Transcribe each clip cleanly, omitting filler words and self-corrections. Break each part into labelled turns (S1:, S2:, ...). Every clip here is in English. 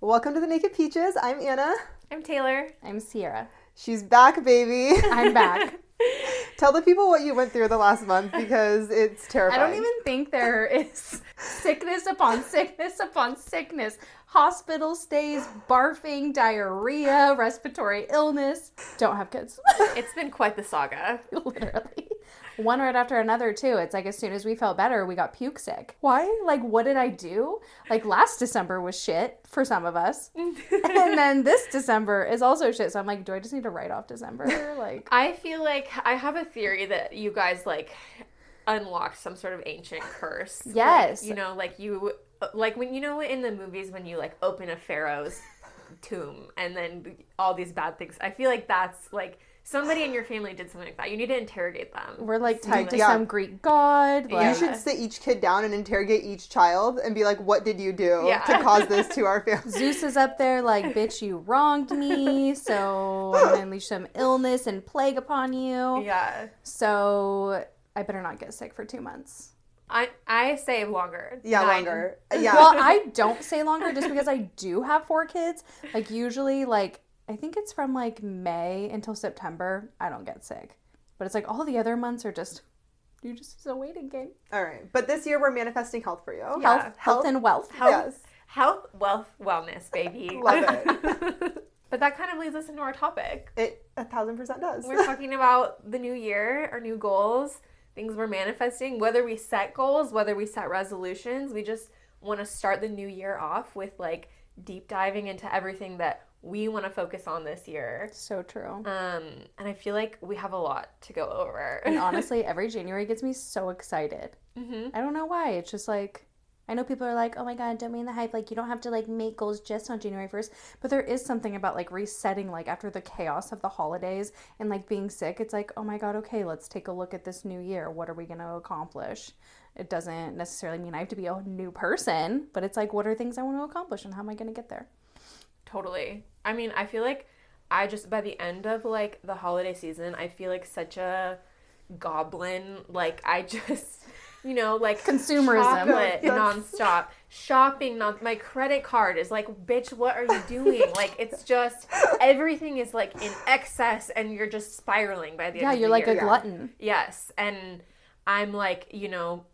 S1: Welcome to the Naked Peaches. I'm Anna.
S2: I'm Taylor.
S3: I'm Sierra.
S1: She's back, baby.
S3: I'm back.
S1: Tell the people what you went through the last month because it's terrifying.
S3: I don't even think there is sickness upon sickness upon sickness. Hospital stays, barfing, diarrhea, respiratory illness. Don't have kids.
S2: It's been quite the saga.
S3: Literally. One right after another, too. It's like as soon as we felt better, we got puke sick. Why? Like, what did I do? Like, last December was shit for some of us. And then this December is also shit. So I'm like, do I just need to write off December? Like,
S2: I feel like I have a theory that you guys, like, unlocked some sort of ancient curse.
S3: Yes.
S2: Like, you know, like you, like when, you know, in the movies when you, like, open a pharaoh's tomb and then all these bad things. I feel like that's, like, somebody in your family did something like that. You need to interrogate them.
S3: We're like tied to some Greek god. Like,
S1: you should sit each kid down and interrogate each child and be like, what did you do to cause this to our family?
S3: Zeus is up there like, bitch, you wronged me, so I'm going to unleash some illness and plague upon you.
S2: Yeah.
S3: So I better not get sick for 2 months.
S2: I say longer.
S1: Yeah,
S2: 9.
S1: longer. Yeah.
S3: Well, I don't say longer just because I do have 4 kids. Like, usually, like, I think it's from, like, May until September, I don't get sick. But it's like all the other months are just, it's a waiting game.
S1: All right. But this year we're manifesting health for you.
S2: Yeah.
S3: Health and wealth.
S1: Yes.
S2: Health, wealth, wellness, baby.
S1: Love it.
S2: But that kind of leads us into our topic.
S1: It 1,000% does.
S2: We're talking about the new year, our new goals, things we're manifesting, whether we set goals, whether we set resolutions. We just want to start the new year off with, like, deep diving into everything that we want to focus on this year.
S3: So true.
S2: And I feel like we have a lot to go over.
S3: And honestly, every January gets me so excited.
S2: Mm-hmm.
S3: I don't know why. It's just like, I know people are like, oh my God, don't mean the hype. Like, you don't have to, like, make goals just on January 1st. But there is something about, like, resetting, like, after the chaos of the holidays and, like, being sick. It's like, oh my God, okay, let's take a look at this new year. What are we going to accomplish? It doesn't necessarily mean I have to be a new person, but it's like, what are things I want to accomplish and how am I going to get there?
S2: Totally. I mean, I feel like by the end of, like, the holiday season, I feel like such a goblin. Like, I just, you know, like,
S3: consumerism.
S2: Chocolate nonstop. Shopping, my credit card is like, bitch, what are you doing? Like, it's just, everything is, like, in excess and you're just spiraling by the end of the year.
S3: Yeah, you're like a glutton.
S2: Yes. And I'm, like, you know,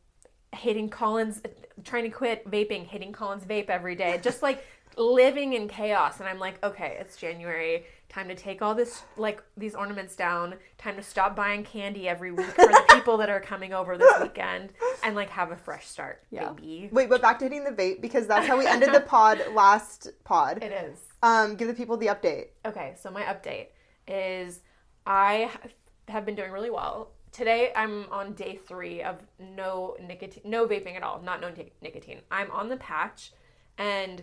S2: trying to quit vaping, hitting Colin's vape every day. Just, like, living in chaos. And I'm like, okay, it's January, time to take all this, like, these ornaments down, time to stop buying candy every week for the people that are coming over this weekend and, like, have a fresh start, baby.
S1: Wait, but back to hitting the vape because that's how we ended the last pod.
S2: It is.
S1: Give the people the update.
S2: Okay, so my update is I have been doing really well. Today I'm on day 3 of no vaping at all, not no nicotine. I'm on the patch and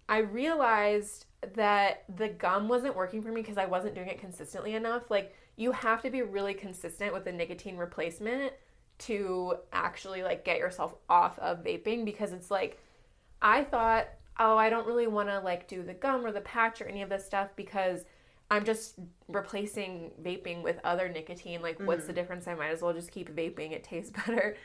S2: I realized that the gum wasn't working for me because I wasn't doing it consistently enough. Like, you have to be really consistent with the nicotine replacement to actually, like, get yourself off of vaping because it's like, I thought, oh, I don't really want to, like, do the gum or the patch or any of this stuff because I'm just replacing vaping with other nicotine. Like, what's the difference? I might as well just keep vaping. It tastes better.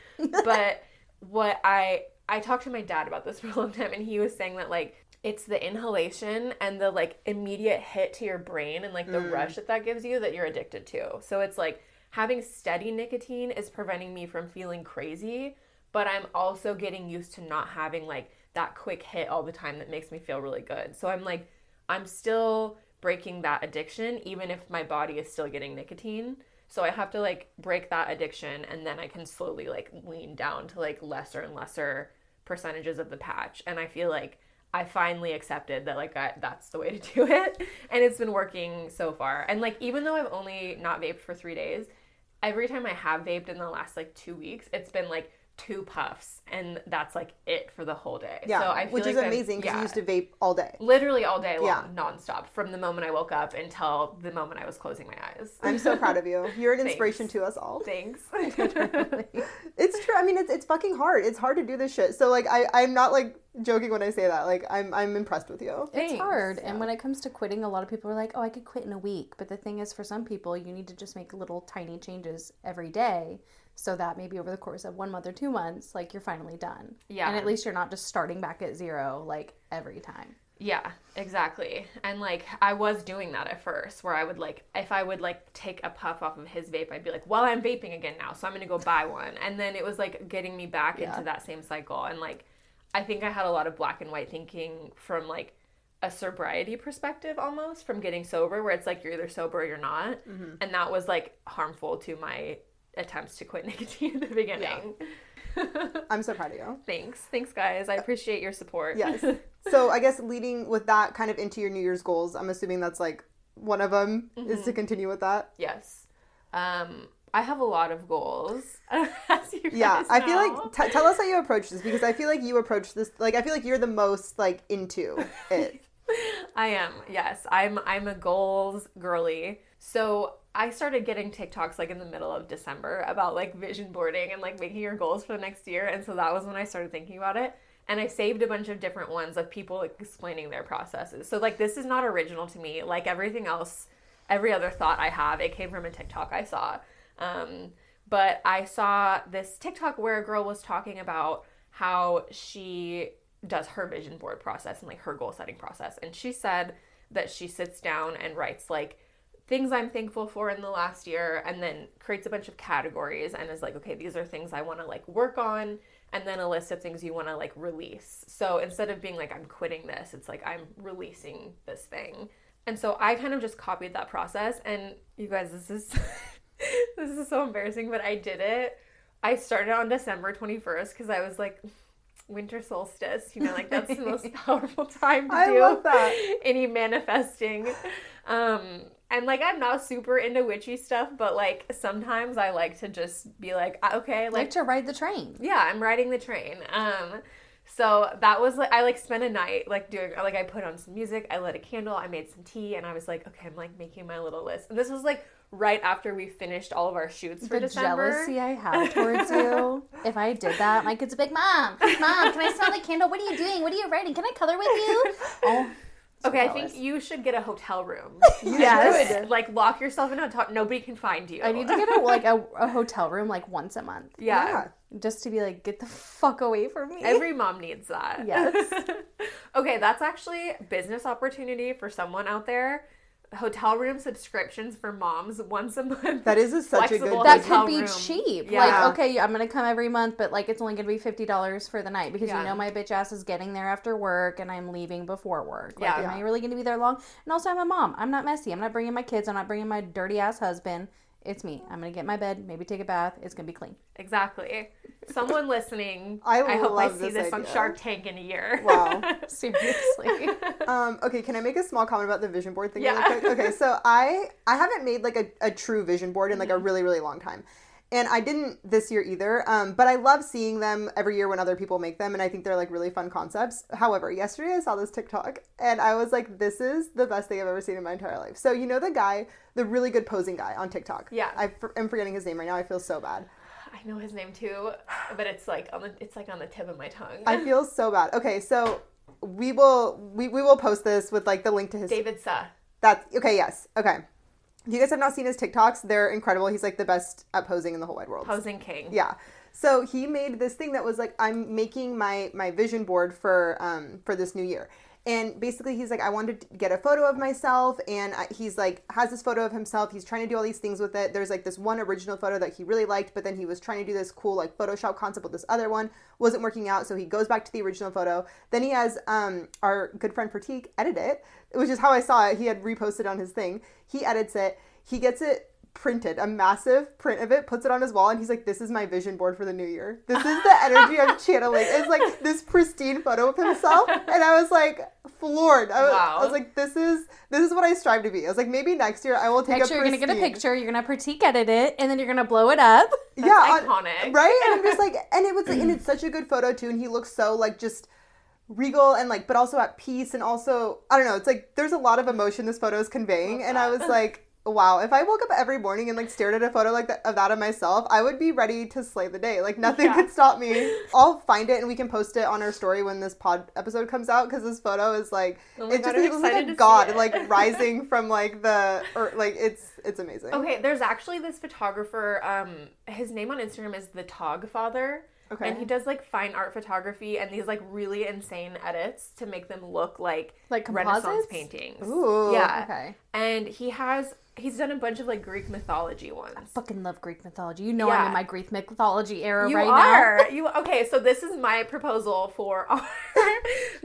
S2: But what I talked to my dad about this for a long time and he was saying that, like, it's the inhalation and the, like, immediate hit to your brain and, like, the rush that gives you that you're addicted to. So it's like having steady nicotine is preventing me from feeling crazy, but I'm also getting used to not having, like, that quick hit all the time that makes me feel really good. So I'm like, I'm still breaking that addiction even if my body is still getting nicotine. So I have to, like, break that addiction and then I can slowly, like, wean down to, like, lesser and lesser percentages of the patch. And I feel like I finally accepted that, like, that's the way to do it. And it's been working so far. And, like, even though I've only not vaped for 3 days, every time I have vaped in the last, like, 2 weeks, it's been, like, 2 puffs. And that's, like, it for the whole day.
S1: Yeah,
S2: so I feel
S1: which
S2: like
S1: is amazing because you used to vape all day.
S2: Literally all day long, nonstop, from the moment I woke up until the moment I was closing my eyes.
S1: I'm so proud of you. You're an inspiration to us all.
S2: Thanks.
S1: It's true. I mean, it's fucking hard. It's hard to do this shit. So, like, I'm not, like, joking when I say that. Like, I'm impressed with you.
S3: It's hard. Yeah. And when it comes to quitting, a lot of people are like, oh, I could quit in a week. But the thing is, for some people, you need to just make little tiny changes every day so that maybe over the course of 1 month or 2 months, like, you're finally done.
S2: Yeah.
S3: And at least you're not just starting back at zero, like, every time.
S2: Yeah, exactly. And like I was doing that at first where I would like if I would like take a puff off of his vape, I'd be like, well, I'm vaping again now, so I'm gonna go buy one. And then it was like getting me back
S1: Yeah.
S2: into that same cycle. And like I think I had a lot of black and white thinking from like a sobriety perspective almost from getting sober where it's like you're either sober or you're not. And that was like harmful to my attempts to quit nicotine in the beginning.
S1: I'm so proud of you.
S2: Thanks guys. I appreciate your support.
S1: Yes. So I guess leading with that kind of into your New Year's goals, I'm assuming that's like one of them is to continue with that.
S2: Yes. I have a lot of goals. As you
S1: Yeah,
S2: guys
S1: I feel
S2: know.
S1: like tell us how you approach this because I feel like you approach this like I feel like you're the most like into it.
S2: I am. Yes. I'm a goals girly. So I started getting TikToks like in the middle of December about like vision boarding and like making your goals for the next year. And so that was when I started thinking about it. And I saved a bunch of different ones of people like, explaining their processes. So like this is not original to me. Like everything else, every other thought I have, it came from a TikTok I saw. But I saw this TikTok where a girl was talking about how she does her vision board process and like her goal setting process. And she said that she sits down and writes like things I'm thankful for in the last year and then creates a bunch of categories and is like, okay, these are things I want to like work on and then a list of things you want to like release. So instead of being like, I'm quitting this, it's like I'm releasing this thing. And so I kind of just copied that process and you guys, this is this is so embarrassing, but I did it. I started on December 21st because I was like, winter solstice, you know, like that's the most powerful time to do
S1: love that.
S2: any manifesting. And like I'm not super into witchy stuff, but like sometimes I like to just be like, okay,
S3: Like to ride the train.
S2: yeah, I'm riding the train. So that was like, I like spent a night like doing, like I put on some music, I lit a candle, I made some tea, and I was like, okay, I'm like making my little list. And this was like right after we finished all of our shoots for
S3: The
S2: December.
S3: jealousy I have towards you. If I did that, my kids would be like, Mom, can I smell the candle? What are you doing? What are you writing? Can I color with you? Oh, so
S2: Okay, I
S3: jealous.
S2: think you should get a hotel room.
S1: Yes.
S2: should. Like lock yourself in a hotel. Nobody can find you.
S3: I need to get a hotel room like once a month.
S2: Yeah.
S3: Just to be like, get the fuck away from me.
S2: Every mom needs that.
S3: Yes.
S2: Okay, that's actually a business opportunity for someone out there. Hotel room subscriptions for moms once a month.
S1: That is such a
S2: Flexible
S1: good
S3: That
S2: hotel
S3: could be
S2: room.
S3: cheap.
S2: Yeah.
S3: Like, okay, I'm gonna come every month, but like it's only gonna be $50 for the night because
S2: Yeah.
S3: you know my bitch ass is getting there after work and I'm leaving before work. Like,
S2: Yeah.
S3: am I really gonna be there long? And also, I'm a mom. I'm not messy. I'm not bringing my kids. I'm not bringing my dirty ass husband. It's me. I'm gonna get in my bed, maybe take a bath. It's gonna be clean.
S2: Exactly. Someone listening,
S1: I
S2: hope I
S1: love
S2: see
S1: this
S2: this on
S1: idea.
S2: Shark Tank in a year.
S1: Wow.
S3: Seriously.
S1: Okay, can I make a small comment about the vision board thing
S2: Yeah.
S1: really quick? Okay, so I haven't made like a true vision board in like a really, really long time. And I didn't this year either. But I love seeing them every year when other people make them, and I think they're like really fun concepts. However, yesterday I saw this TikTok and I was like, this is the best thing I've ever seen in my entire life. So you know the guy, the really good posing guy on TikTok?
S2: Yeah.
S1: I'm forgetting his name right now. I feel so bad.
S2: I know his name too, but it's like on the tip of my tongue.
S1: I feel so bad. Okay, so we will post this with like the link to his
S2: David Suh.
S1: That's okay. Yes. Okay. If you guys have not seen his TikToks, they're incredible. He's like the best at posing in the whole wide world.
S2: Posing king.
S1: Yeah. So he made this thing that was like, I'm making my vision board for this new year. And basically he's like, I wanted to get a photo of myself, and he's like, has this photo of himself. He's trying to do all these things with it. There's like this one original photo that he really liked, but then he was trying to do this cool like Photoshop concept with this other one. Wasn't working out, so he goes back to the original photo. Then he has our good friend Pratik edit it, which is how I saw it. He had reposted on his thing. He edits it. He gets it printed, a massive print of it, puts it on his wall, and he's like, this is my vision board for the new year. This is the energy I'm channeling. It's like this pristine photo of himself, and I was like floored. I was like, this is what I strive to be. I was like, maybe next year I will take
S3: Actually,
S1: a
S3: you're
S1: pristine.
S3: gonna get a picture, you're gonna critique edit it, and then you're gonna blow it up.
S2: That's iconic.
S1: right? And I'm just like, and it was like, and it's such a good photo too, and he looks so like just regal and like, but also at peace, and also, I don't know, it's like there's a lot of emotion this photo is conveying, and I was like, wow, if I woke up every morning and like stared at a photo like that of myself, I would be ready to slay the day. Like nothing could stop me. I'll find it and we can post it on our story when this pod episode comes out, because this photo is like,
S2: God, I'm
S1: he looks like
S2: excited
S1: a
S2: to
S1: god
S2: see it.
S1: like rising from like it's amazing.
S2: Okay, there's actually this photographer, his name on Instagram is the Tog Father.
S1: Okay.
S2: And he does like fine art photography and these like really insane edits to make them look like Renaissance
S3: composites?
S2: paintings.
S1: Ooh.
S2: Yeah.
S3: Okay.
S2: And he's done a bunch of like Greek mythology ones.
S3: Fucking love Greek mythology. You know
S2: Yeah.
S3: I'm in my Greek mythology era
S2: You
S3: right
S2: are.
S3: now.
S2: Okay, so this is my proposal for our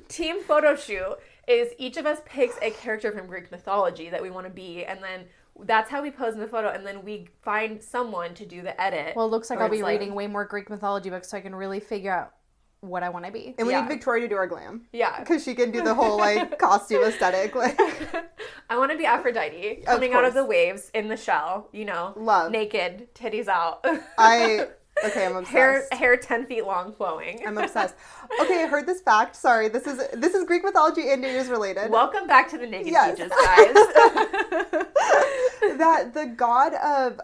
S2: team photo shoot is each of us picks a character from Greek mythology that we want to be, and then that's how we pose in the photo, and then we find someone to do the edit.
S3: Well, it looks like
S2: Or
S3: I'll be
S2: it's like-
S3: reading way more Greek mythology books so I can really figure out what I want to be.
S1: And we
S2: Yeah.
S1: need Victoria to do our glam.
S2: Yeah.
S1: Because she can do the whole, like, costume aesthetic. Like,
S2: I want to be Aphrodite, coming out of
S1: course.
S2: the waves in the shell, you know.
S1: Love.
S2: Naked, titties out.
S1: I'm obsessed.
S2: hair 10 feet long flowing.
S1: I'm obsessed. Okay, I heard this fact. Sorry, this is Greek mythology and New Year's related.
S2: Welcome back to the Naked
S1: Yes.
S2: Teachers, guys.
S1: That the god of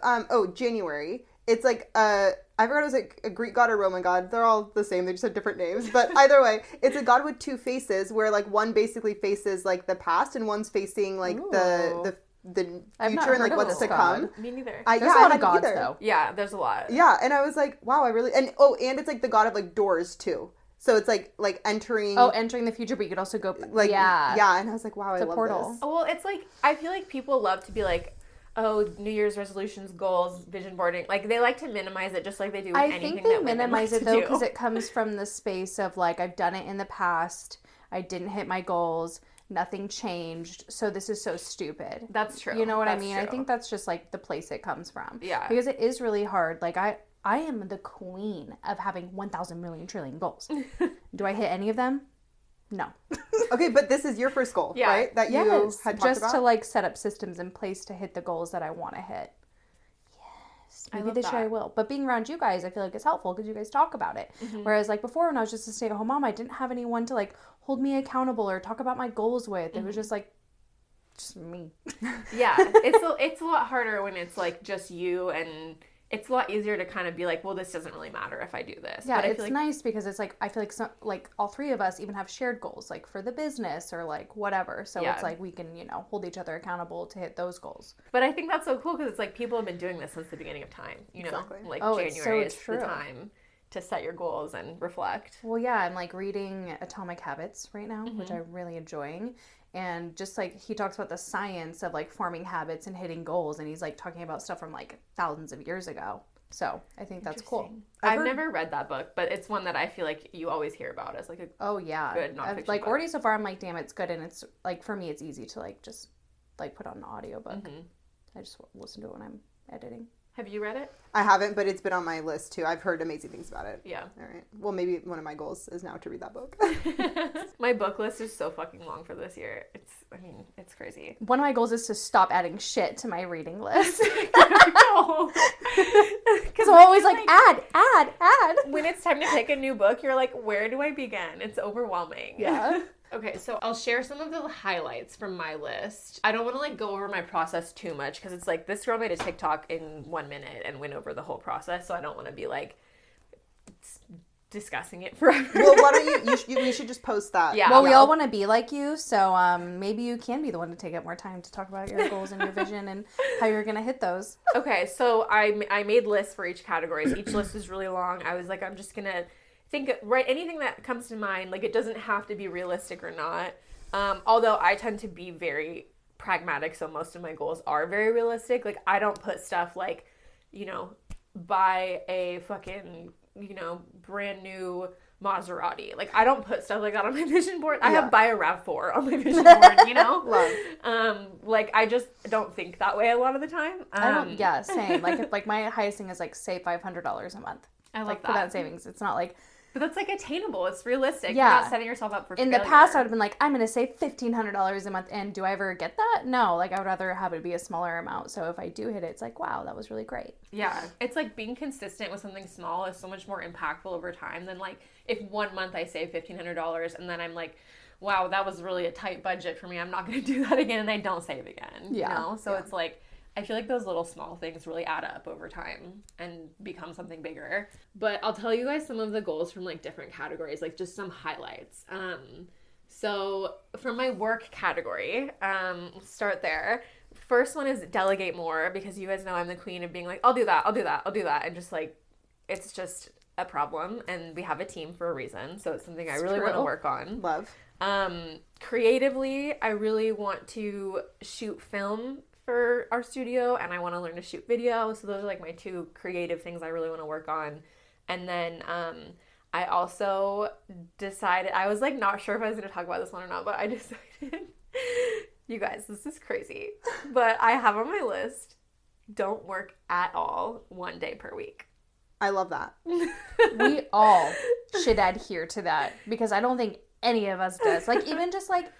S1: January, it's like I forgot it was like a Greek god or Roman god. They're all the same. They just have different names. But either way, it's a god with two faces, where like one basically faces like the past and one's facing like the
S3: I've not
S1: future and
S3: heard
S1: like
S3: of
S1: what's
S3: this
S1: to
S3: god.
S1: come.
S2: Me neither.
S3: There's
S1: Yeah,
S3: a
S1: I
S3: lot of
S1: hadn't
S3: gods,
S1: either.
S3: though.
S2: Yeah, there's a lot.
S1: Yeah, and I was like, wow, I really and it's like the god of like doors too. So it's like entering.
S3: Oh, entering the future, but you could also go...
S1: like
S3: yeah.
S1: and I was like, wow, I
S3: The
S1: love
S3: portal.
S1: this.
S2: Well, it's like, I feel like people love to be like, oh, New Year's resolutions, goals, vision boarding. Like, they like to minimize it just like they do with
S3: I
S2: anything
S3: think they
S2: that women
S3: minimize
S2: like
S3: it,
S2: to
S3: though,
S2: do.
S3: because it comes from the space of, like, I've done it in the past. I didn't hit my goals. Nothing changed. So this is so stupid.
S2: That's true.
S3: You know what I
S2: That's
S3: mean? I
S2: true.
S3: think that's just, like, the place it comes from.
S2: Yeah.
S3: Because it is really hard. Like, I am the queen of having 1,000 million trillion goals. Do I hit any of them? No.
S1: Okay, but this is your first goal,
S2: Yeah.
S1: right? That you
S3: Yes.
S1: had talked
S3: Just
S1: about.
S3: to, like, set up systems in place to hit the goals that I want to hit. Yes.
S2: I
S3: Maybe
S2: love
S3: this year I
S2: that.
S3: will. But being around you guys, I feel like it's helpful because you guys talk about it.
S2: Mm-hmm.
S3: Whereas, like, before when I was just a stay-at-home mom, I didn't have anyone to, like, hold me accountable or talk about my goals with. It
S2: Mm-hmm.
S3: was just, like, just me.
S2: Yeah, it's a lot harder when it's like just you, and it's a lot easier to kind of be like, well, this doesn't really matter if I do this.
S3: Yeah,
S2: but I
S3: it's
S2: feel like,
S3: nice because it's like I feel like like all three of us even have shared goals, like for the business or like whatever. So
S2: Yeah.
S3: it's like we can hold each other accountable to hit those goals.
S2: But I think that's so cool because it's like people have been doing this since the beginning of time. You know,
S1: Exactly.
S2: like
S3: Oh, it's
S2: January
S3: so
S2: is
S3: true.
S2: the time to set your goals and reflect.
S3: Well, yeah, I'm like reading Atomic Habits right now, which
S2: Mm-hmm.
S3: I'm really enjoying. And just like he talks about the science of like forming habits and hitting goals, and he's like talking about stuff from like thousands of years ago. So I think that's cool.
S2: I've never read that book, but it's one that I feel like you always hear about as like a
S3: Oh yeah,
S2: Good
S3: I've,
S2: nonfiction
S3: like
S2: book.
S3: already so far I'm like, damn, it's good, and it's like for me it's easy to like just like put on an audiobook.
S2: Mm-hmm.
S3: I just listen to it when I'm editing.
S2: Have you read it?
S1: I haven't, but it's been on my list too. I've heard amazing things about it.
S2: Yeah.
S1: All right. Well, maybe one of my goals is now to read that book.
S2: My book list is so fucking long for this year. It's crazy.
S3: One of my goals is to stop adding shit to my reading list. Because I'm always like, add.
S2: When it's time to pick a new book, you're like, where do I begin? It's overwhelming.
S3: Yeah.
S2: Okay, so I'll share some of the highlights from my list. I don't want to like go over my process too much because it's like this girl made a TikTok in 1 minute and went over the whole process, so I don't want to be like discussing it forever.
S1: Well, why don't we should just post that.
S2: Yeah.
S3: Well, we all want to be like you, so maybe you can be the one to take up more time to talk about your goals and your vision and how you're going to hit those.
S2: Okay, so I made lists for each category. Each list is really long. I was like, I'm just going to write anything that comes to mind. Like, it doesn't have to be realistic or not. Although I tend to be very pragmatic, so most of my goals are very realistic. Like, I don't put stuff like, buy a fucking, brand new Maserati. Like, I don't put stuff like that on my vision board. I have buy a RAV4 on my vision board,
S1: Love.
S2: Like, I just don't think that way a lot of the time.
S3: I don't, yeah, same. Like, if, like my highest thing is like save $500 a month.
S2: I love
S3: like
S2: that.
S3: for that savings. It's not like
S2: But that's like attainable. It's realistic.
S3: Yeah.
S2: You're not setting yourself up for
S3: in the
S2: failure.
S3: past I would have been like, I'm going to save $1,500 a month. And do I ever get that? No. Like, I would rather have it be a smaller amount. So if I do hit it, it's like, wow, that was really great.
S2: Yeah. It's like being consistent with something small is so much more impactful over time than like if 1 month I save $1,500 and then I'm like, wow, that was really a tight budget for me. I'm not going to do that again. And I don't save again.
S3: Yeah.
S2: So it's like, I feel like those little small things really add up over time and become something bigger. But I'll tell you guys some of the goals from like different categories, like just some highlights. So for my work category, start there. First one is delegate more, because you guys know I'm the queen of being like, I'll do that. And just like, it's just a problem, and we have a team for a reason. So it's something I
S1: It's
S2: really want to
S1: true.
S2: work on.
S1: Love.
S2: Creatively, I really want to shoot film for our studio, and I want to learn to shoot video. So those are like my two creative things I really want to work on. And then I also decided, I was like not sure if I was going to talk about this one or not, but I decided, you guys, this is crazy, but I have on my list, don't work at all 1 day per week.
S1: I love that.
S3: We all should adhere to that because I don't think any of us does. Like, even just like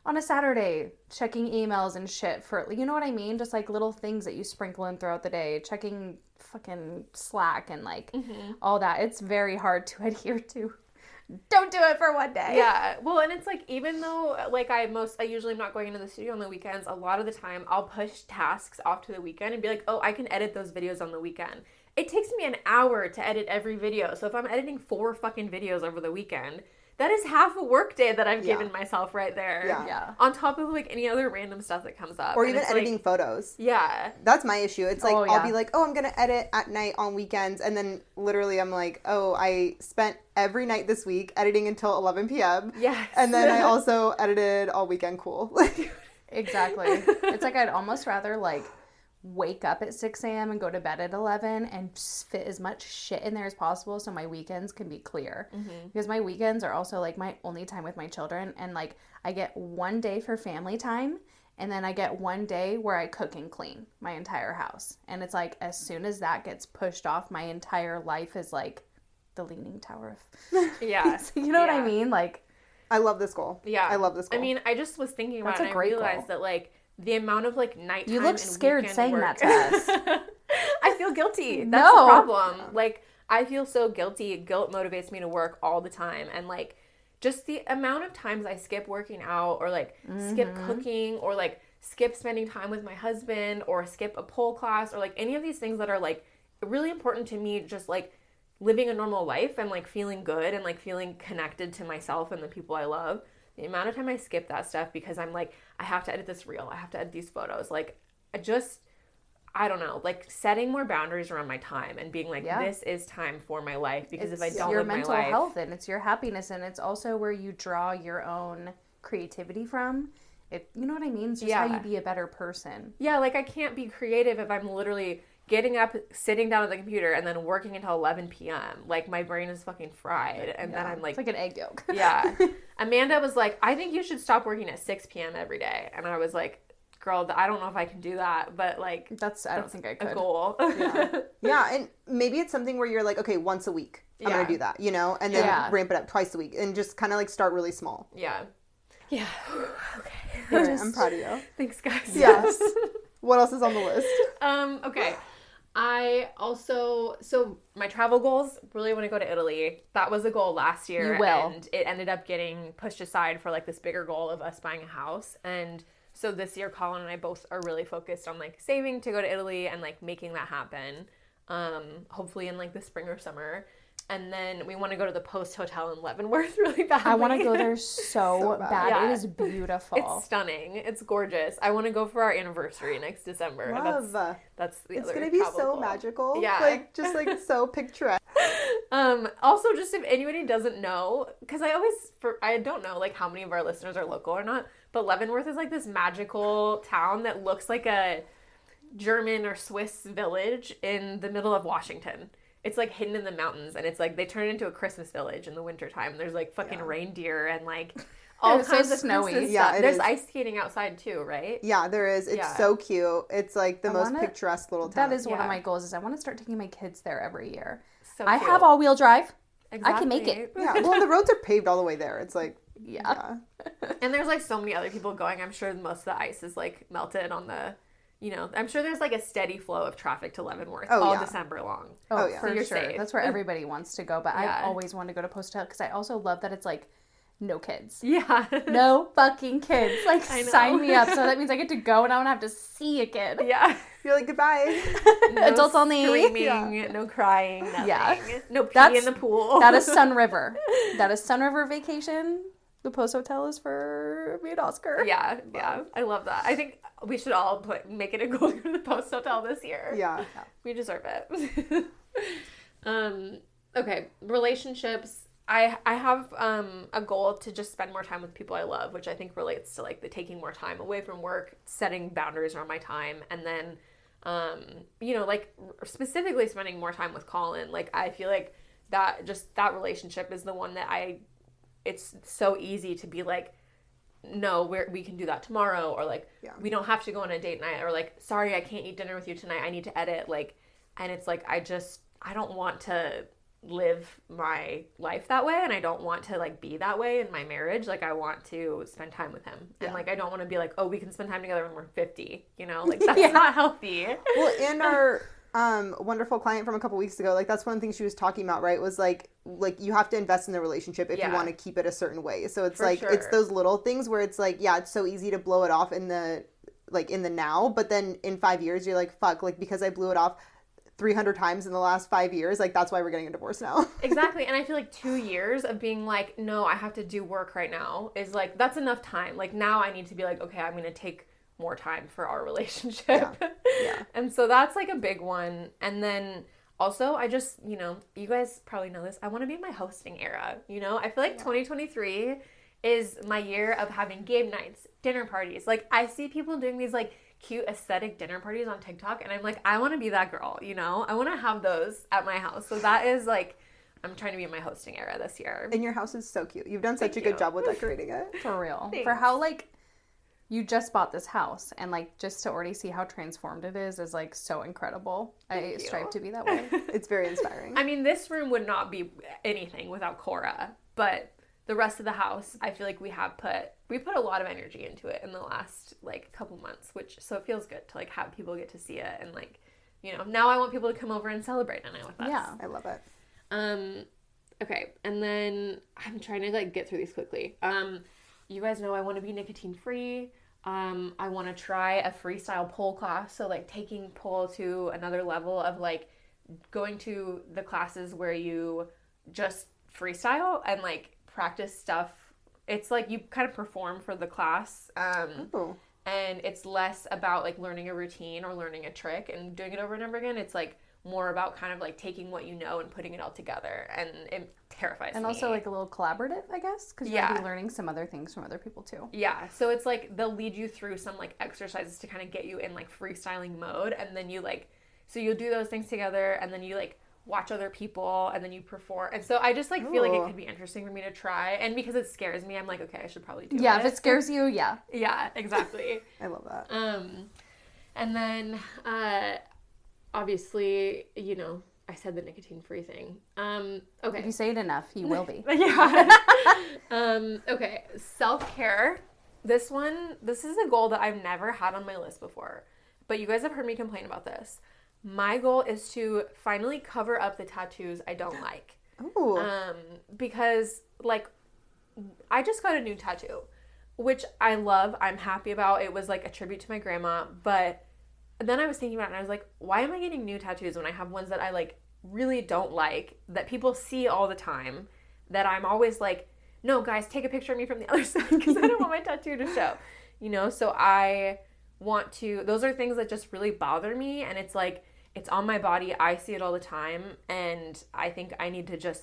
S3: on a Saturday, checking emails and shit for, you know what I mean? Just like little things that you sprinkle in throughout the day, checking fucking Slack and like all that. It's very hard to adhere to. Don't do it for 1 day.
S2: Yeah. Well, and it's like, even though like I usually am not going into the studio on the weekends, a lot of the time I'll push tasks off to the weekend and be like, oh, I can edit those videos on the weekend. It takes me an hour to edit every video. So if I'm editing 4 fucking videos over the weekend, that is half a work day that I've given myself right there.
S3: Yeah.
S2: On top of like any other random stuff that comes up.
S1: Or
S2: And
S1: even
S2: it's
S1: editing
S2: like,
S1: photos.
S2: yeah.
S1: That's my issue. It's like,
S3: Oh,
S1: I'll
S3: yeah.
S1: be like, oh, I'm going to edit at night on weekends. And then literally I'm like, oh, I spent every night this week editing until 11 p.m.
S2: Yes.
S1: And then I also edited all weekend. Cool.
S3: Exactly. It's like I'd almost rather like wake up at 6 a.m. and go to bed at 11 and fit as much shit in there as possible so my weekends can be clear. Because my weekends are also like my only time with my children, and like I get 1 day for family time, and then I get 1 day where I cook and clean my entire house. And it's like as soon as that gets pushed off, my entire life is like the Leaning Tower of
S2: Yeah.
S3: you know what I
S2: Yeah.
S3: mean? Like,
S1: I love this goal.
S2: Yeah.
S1: I love this goal.
S2: I mean, I just was thinking about
S3: That's
S2: it
S3: a
S2: and I
S3: great
S2: realized
S3: goal.
S2: that like the amount of like nighttime
S3: You look
S2: and
S3: scared
S2: weekend
S3: saying
S2: work.
S3: that to us.
S2: I feel guilty. That's
S3: No.
S2: the problem. Like, I feel so guilty. Guilt motivates me to work all the time. And like, just the amount of times I skip working out or like skip cooking or like skip spending time with my husband or skip a pole class or like any of these things that are like really important to me, just like living a normal life and like feeling good and like feeling connected to myself and the people I love. The amount of time I skip that stuff because I'm like, I have to edit this reel, I have to edit these photos. Like, I don't know, like setting more boundaries around my time and being like, this is time for my life. Because if I don't
S3: your
S2: live my
S3: mental
S2: life,
S3: health and it's your happiness, and it's also where you draw your own creativity from. You know what I mean? It's just how you be a better person.
S2: yeah, like I can't be creative if I'm literally getting up, sitting down at the computer, and then working until 11 p.m. Like, my brain is fucking fried. And then I'm like,
S3: It's like an egg yolk.
S2: yeah. Amanda was like, I think you should stop working at 6 p.m. every day. And I was like, girl, I don't know if I can do that, but like,
S3: I don't think I could.
S2: a goal.
S1: yeah. And maybe it's something where you're like, okay, once a week, I'm going to do that, you know, and then ramp it up twice a week and just kind of like start really small.
S2: Yeah. Yeah.
S1: Here, I'm proud of you.
S2: Thanks, guys.
S1: Yes. What else is on the list?
S2: Okay. I also, so my travel goals, really want to go to Italy. That was a goal last year.
S3: You will.
S2: And it ended up getting pushed aside for like this bigger goal of us buying a house. And so this year, Colin and I both are really focused on like saving to go to Italy and like making that happen. Hopefully in like the spring or summer. And then we want to go to the Post Hotel in Leavenworth really badly.
S3: I want to go there so bad.
S2: Yeah.
S3: It is beautiful.
S2: It's stunning. It's gorgeous. I want to go for our anniversary next December.
S1: Love.
S2: That's the
S1: It's
S2: other
S1: going to be
S2: travel
S1: so
S2: goal.
S1: magical.
S2: Yeah.
S1: Like, just like so picturesque.
S2: Also, just if anybody doesn't know, because I don't know like how many of our listeners are local or not, but Leavenworth is like this magical town that looks like a German or Swiss village in the middle of Washington. It's like hidden in the mountains, and it's like they turn it into a Christmas village in the wintertime. There's like fucking reindeer and like all
S3: It's so
S2: kinds of
S3: snowy.
S2: Christmas
S1: Yeah,
S2: stuff.
S1: it
S2: There's
S1: is.
S2: ice skating outside too, right?
S1: Yeah, there is. It's
S2: Yeah.
S1: so cute. It's like the most
S3: wanna-
S1: picturesque little town.
S3: That is one of
S2: Yeah.
S3: my goals. Is I want to start taking my kids there every year.
S2: So
S3: I
S2: cute.
S3: have all-wheel drive.
S2: Exactly.
S3: I can make it.
S1: Yeah, well, the roads are paved all the way there. It's like,
S3: Yeah.
S2: And there's like so many other people going. I'm sure most of the ice is like melted on the, I'm sure there's like a steady flow of traffic to Leavenworth all
S1: yeah.
S2: December long.
S1: Oh, yeah.
S3: For
S2: So you're
S3: sure.
S2: safe.
S3: That's where everybody wants to go. But
S2: Yeah.
S3: I've always wanted to go to Post Hotel because I also love that it's like no kids.
S2: Yeah.
S3: No fucking kids. Like,
S2: I know.
S3: sign me up. So that means I get to go and I don't have to see a kid.
S2: Yeah.
S1: you're like, goodbye.
S2: No
S3: Adults only.
S2: Screaming, no crying, nothing.
S3: Yeah.
S2: No pee
S3: That's-
S2: in the pool.
S3: That is Sun River. That is Sun River vacation. The Post Hotel is for me and Oscar.
S2: Yeah. I love that. I think we should all make it a goal to go to the Post Hotel this year.
S1: Yeah.
S2: We deserve it. Okay, relationships. I have a goal to just spend more time with people I love, which I think relates to like the taking more time away from work, setting boundaries around my time, and then like specifically spending more time with Colin. Like I feel like that relationship is the one that it's so easy to be like, no, we can do that tomorrow, or like we don't have to go on a date night, or like, sorry, I can't eat dinner with you tonight, I need to edit, like, and it's like I don't want to live my life that way, and I don't want to like be that way in my marriage. Like I want to spend time with him, and like I don't want to be like, oh, we can spend time together when we're 50, like that's not healthy.
S1: Well, and our wonderful client from a couple weeks ago, like that's one thing she was talking about, right, was like you have to invest in the relationship if you want to keep it a certain way. So it's it's those little things where it's like, yeah, it's so easy to blow it off in the now, but then in 5 years you're like, fuck, like because I blew it off 300 times in the last 5 years, like that's why we're getting a divorce now.
S2: Exactly. And I feel like 2 years of being like, no, I have to do work right now is like, that's enough time. Like now I need to be like, okay, I'm going to take more time for our relationship. Yeah. And so that's like a big one. And then also I just, you guys probably know this, I want to be in my hosting era. I feel like 2023 is my year of having game nights, dinner parties. Like I see people doing these like cute aesthetic dinner parties on TikTok, and I'm like, I want to be that girl, I want to have those at my house. So that is like, I'm trying to be in my hosting era this year.
S1: And your house is so cute. You've done such a good job with decorating it.
S3: For real.
S2: Thanks.
S3: For how like you just bought this house, and like just to already see how transformed it is like so incredible. I strive to be that way.
S1: It's very inspiring.
S2: I mean, this room would not be anything without Cora, but the rest of the house, I feel like we put a lot of energy into it in the last like couple months, so it feels good to like have people get to see it, and like, now I want people to come over and celebrate a night with us.
S1: Yeah, I love it.
S2: Okay, and then I'm trying to like get through these quickly. You guys know I want to be nicotine free. I want to try a freestyle pole class, so like taking pole to another level of like going to the classes where you just freestyle and like practice stuff. It's like you kind of perform for the class, and it's less about like learning a routine or learning a trick and doing it over and over again. It's like more about kind of like taking what you know and putting it all together, and it terrifies me.
S3: And also like a little collaborative, I guess, because you're going to be learning some other things from other people too.
S2: Yeah, so it's like they'll lead you through some like exercises to kind of get you in like freestyling mode, and then you like, so you'll do those things together, and then you like watch other people, and then you perform. And so I just like feel like it could be interesting for me to try, and because it scares me, I'm like, okay, I should probably do it.
S3: Yeah, if it scares you, yeah.
S2: Yeah, exactly.
S1: I love that.
S2: And then obviously, I said the nicotine-free thing. Okay.
S3: If you say it enough, you will be.
S2: Yeah. Okay, self-care. This is a goal that I've never had on my list before, but you guys have heard me complain about this. My goal is to finally cover up the tattoos I don't like.
S1: Ooh.
S2: Because, like, I just got a new tattoo, which I love. I'm happy about. It was, like, a tribute to my grandma. But then I was thinking about it, and I was like, why am I getting new tattoos when I have ones that I, like, really don't like, that people see all the time, that I'm always like, no, guys, take a picture of me from the other side because I don't want my tattoo to show. So I want to, those are things that just really bother me, and it's like, it's on my body, I see it all the time, and I think I need to just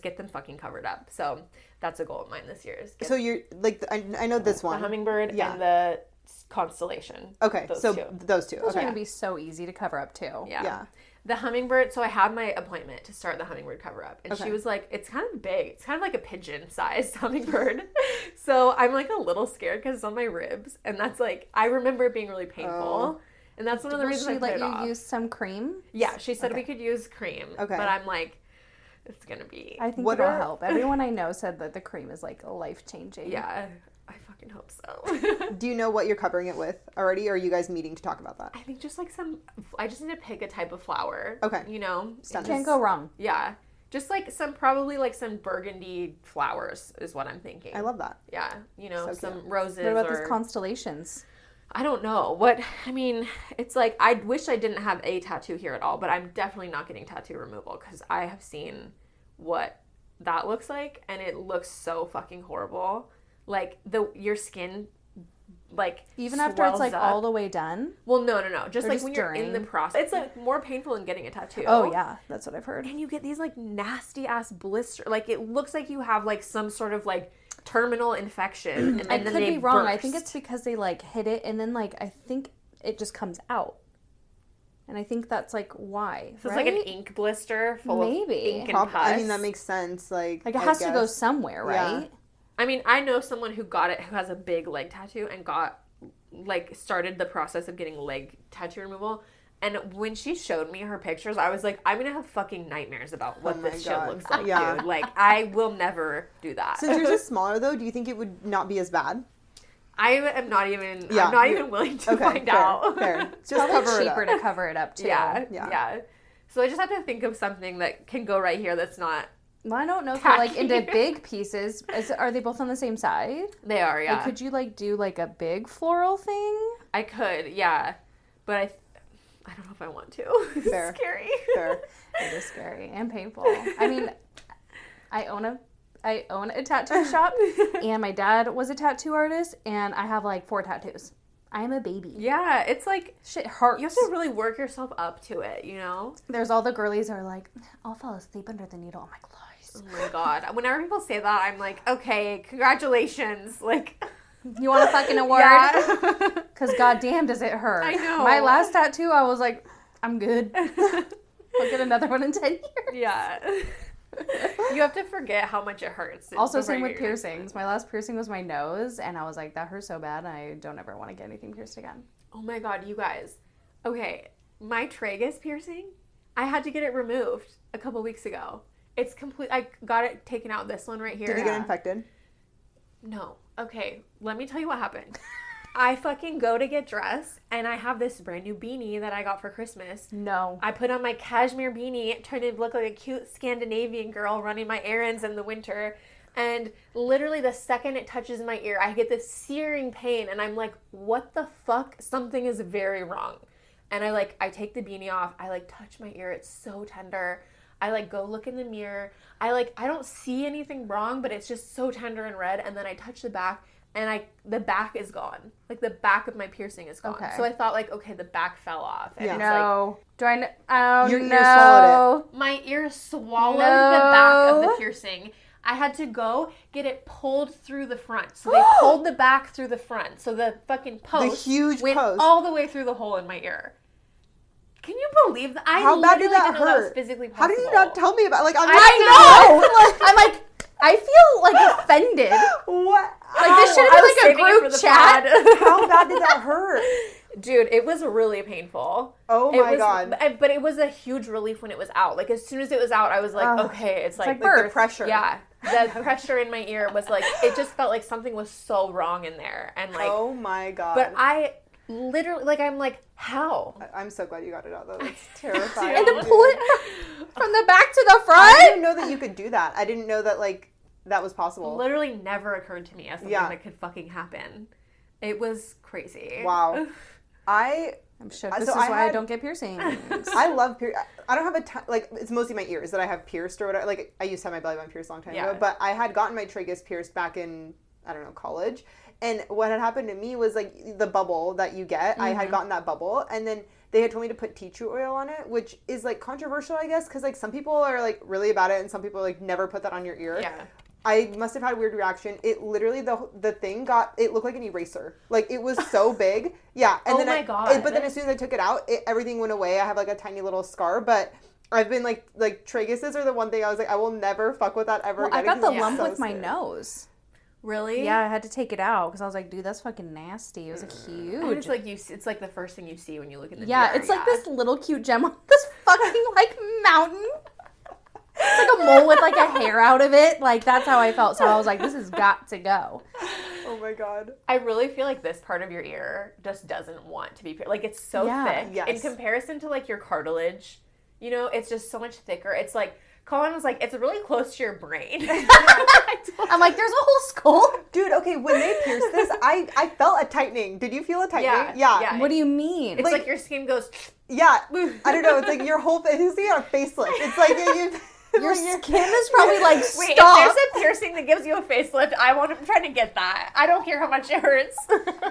S2: get them fucking covered up. So that's a goal of mine this year.
S1: So you're like, I know this one.
S2: The hummingbird and the constellation.
S1: Okay,
S2: those
S1: two.
S3: Those are going to be so easy to cover up too.
S2: Yeah. The hummingbird, so I had my appointment to start the hummingbird cover up, and she was like, it's kind of big. It's kind of like a pigeon-sized hummingbird. So I'm like a little scared because it's on my ribs, and that's like, I remember it being really painful. And that's one of the reasons I put it off.
S3: Will she let you use some cream?
S2: Yeah, she said we could use cream.
S1: Okay.
S2: But I'm like, it's going to be...
S3: I think it'll help. Everyone I know said that the cream is like life-changing.
S2: Yeah, I fucking hope so.
S1: Do you know what you're covering it with already, or are you guys meeting to talk about that?
S2: I think just like I just need to pick a type of flower.
S1: Okay.
S3: Can't go wrong.
S2: Yeah. Just like probably some burgundy flowers is what I'm thinking.
S1: I love that.
S2: Yeah.
S1: So
S2: some
S1: cute.
S2: roses.
S3: What about these constellations?
S2: I don't know. It's like, I wish I didn't have a tattoo here at all, but I'm definitely not getting tattoo removal because I have seen what that looks like, and it looks so fucking horrible. Like, your skin like
S3: Even after it's like
S2: swells
S3: all
S2: up.
S3: the way done?
S2: Well, no. Just
S3: Or
S2: like
S3: just
S2: when you're in the
S3: during?
S2: process. It's like more painful than getting a tattoo.
S3: Oh yeah, that's what I've heard.
S2: And you get these like nasty ass blisters. Like it looks like you have like some sort of like terminal infection. And
S3: I
S2: then
S3: could
S2: they
S3: be wrong. I
S2: burst.
S3: think it's because they like hit it and then like I think it just comes out. And I think that's like why.
S2: So it's
S3: right?
S2: like an ink blister full
S3: Maybe.
S2: of ink and pus.
S1: I mean, that makes sense. Like
S3: it
S1: I
S3: has to go
S1: guess.
S3: somewhere, right?
S1: Yeah.
S2: I mean, I know someone who got it who has a big leg tattoo and got like started the process of getting leg tattoo removal. And when she showed me her pictures, I was like, I'm gonna have fucking nightmares about what
S1: Oh my
S2: this shit
S1: God.
S2: looks like,
S1: Yeah.
S2: dude. Like, I will never do that.
S1: Since yours is smaller, though, do you think it would not be as bad?
S2: I am not even.
S1: Yeah,
S2: I'm not
S1: you-
S2: even willing to
S1: Okay,
S2: find
S1: fair,
S2: out.
S1: fair. Just
S3: Probably
S1: cover
S3: cheaper
S1: it up.
S3: to cover it up too.
S2: Yeah. So I just have to think of something that can go right here. That's not.
S3: Well, I don't know if they're like
S2: Tacky.
S3: into big pieces. Are they both on the same side?
S2: They are. Yeah.
S3: Like, could you like do like a big floral thing?
S2: I could. Yeah. But I don't know if I want to.
S1: Fair.
S2: It's scary.
S1: Fair.
S3: It is scary and painful. I mean, I own a tattoo shop, and my dad was a tattoo artist, and I have like 4 tattoos. I am a baby.
S2: Yeah. It's like
S3: Shit hurts.
S2: you have to really work yourself up to it. You know.
S3: There's all the girlies who are like, I'll fall asleep under the needle. I'm like,
S2: Oh
S3: lies.
S2: my god. Whenever people say that, I'm like, okay, congratulations. Like,
S3: You want a fucking award?
S2: yeah.
S3: Because goddamn does it hurt.
S2: I know.
S3: My last tattoo, I was like, I'm good. I'll get another one in 10 years.
S2: Yeah. You have to forget how much it hurts.
S3: Also,
S2: before
S3: same
S2: you
S3: with
S2: get your next
S3: piercings. My last piercing was my nose, and I was like, that hurts so bad, and I don't ever want to get anything pierced again.
S2: one. Oh my god, you guys. Okay, my tragus piercing, I had to get it removed a couple weeks ago. It's complete. I got it taken out. This one right here.
S1: Did it get infected?
S2: No. Okay, let me tell you what happened. I fucking go to get dressed, and I have this brand new beanie that I got for Christmas.
S3: No.
S2: I put on my cashmere beanie, trying to look like a cute Scandinavian girl running my errands in the winter. And literally the second it touches my ear, I get this searing pain. And I'm like, what the fuck? Something is very wrong. And I take the beanie off. I touch my ear. It's so tender. I go look in the mirror. I don't see anything wrong, but it's just so tender and red. And then I touch the back. And the back is gone. The back of my piercing is gone.
S3: Okay.
S2: So I thought okay, the back fell off. And
S1: Yeah.
S2: it's
S3: No. Do I know? Oh,
S1: Your
S3: no.
S1: ear swallowed
S2: my ear swallowed the
S3: No.
S2: back of the piercing. I had to go get it pulled through the front. So they pulled the back through the front. So the fucking post
S1: huge
S2: went
S1: post.
S2: all the way through the hole in my ear. Can you believe that? I
S1: How bad
S2: literally
S1: did that
S2: didn't know that was
S1: hurt?
S2: physically
S1: How
S2: possible.
S1: did you not tell me about? I'm
S3: I know. I'm like, I feel offended.
S1: What?
S3: This should
S2: I
S3: have
S2: was
S3: been
S2: saving
S3: like
S2: it
S3: a
S2: for
S3: group
S2: the
S3: chat.
S2: pod.
S1: How bad did that hurt?
S2: Dude, it was really painful.
S1: Oh
S2: It
S1: my
S2: was-
S1: God.
S2: But it was a huge relief when it was out. As soon as it was out, I was like,
S1: Ugh.
S2: okay, it's
S3: like
S1: the
S3: birth.
S1: pressure.
S2: Yeah, the pressure in my ear was it just felt like something was so wrong in there, and
S1: Oh my God.
S2: but I literally I'm like, how?
S1: I'm so glad you got it out though. That's terrifying.
S3: And to
S1: dude.
S3: pull it from the back to the
S1: I
S3: front.
S1: didn't know that you could do that. I didn't know that that was possible.
S2: Literally never occurred to me as something
S1: Yeah.
S2: that could fucking happen. It was crazy.
S1: Wow.
S3: I'm shook.
S1: So
S3: This is
S1: I
S3: why I
S1: had-
S3: don't get piercings.
S1: I love I don't have it's mostly my ears that I have pierced or whatever. I used to have my belly button pierced a long time
S2: Yeah.
S1: ago, but I had gotten my tragus pierced back in, I don't know, college. And what had happened to me was the bubble that you get. I had gotten that bubble, and then they had told me to put tea tree oil on it, which is controversial, I guess, because some people are really about it, and some people never put that on your ear.
S2: Yeah.
S1: I must have had a weird reaction. It literally the thing it looked like an eraser. It was so big. Yeah. And
S2: Oh
S1: then
S2: my God.
S1: But then as soon as I took it out, everything went away. I have a tiny little scar, but I've been traguses are the one thing I was I will never fuck with that ever
S3: Well, I
S1: again.
S3: got the
S1: 'cause it's
S3: lump
S1: so
S3: with my
S1: scary.
S3: nose.
S2: Really?
S3: Yeah, I had to take it out because I was like, dude, that's fucking nasty. It was huge.
S2: And it's it's the first thing you see when you look in the
S3: Yeah,
S2: mirror.
S3: it's this little cute gem on this fucking mountain. It's like a mole with a hair out of it. That's how I felt. So I was like, this has got to go.
S1: Oh my God.
S2: I really feel this part of your ear just doesn't want to be it's so
S3: Yeah.
S2: thick
S1: Yes.
S2: in comparison to your cartilage. It's just so much thicker. It's Colin was it's really close to your brain.
S3: I'm like, there's a whole skull?
S1: Dude, okay, when they pierced this, I felt a tightening. Did you feel a tightening?
S2: Yeah.
S3: What do you mean?
S2: It's your skin goes.
S1: Yeah. I don't know. It's your whole face. You got a facelift. It's
S3: Your skin is probably like,
S2: Wait,
S3: stop.
S2: if there's a piercing that gives you a facelift, I'm trying to get that. I don't care how much it hurts.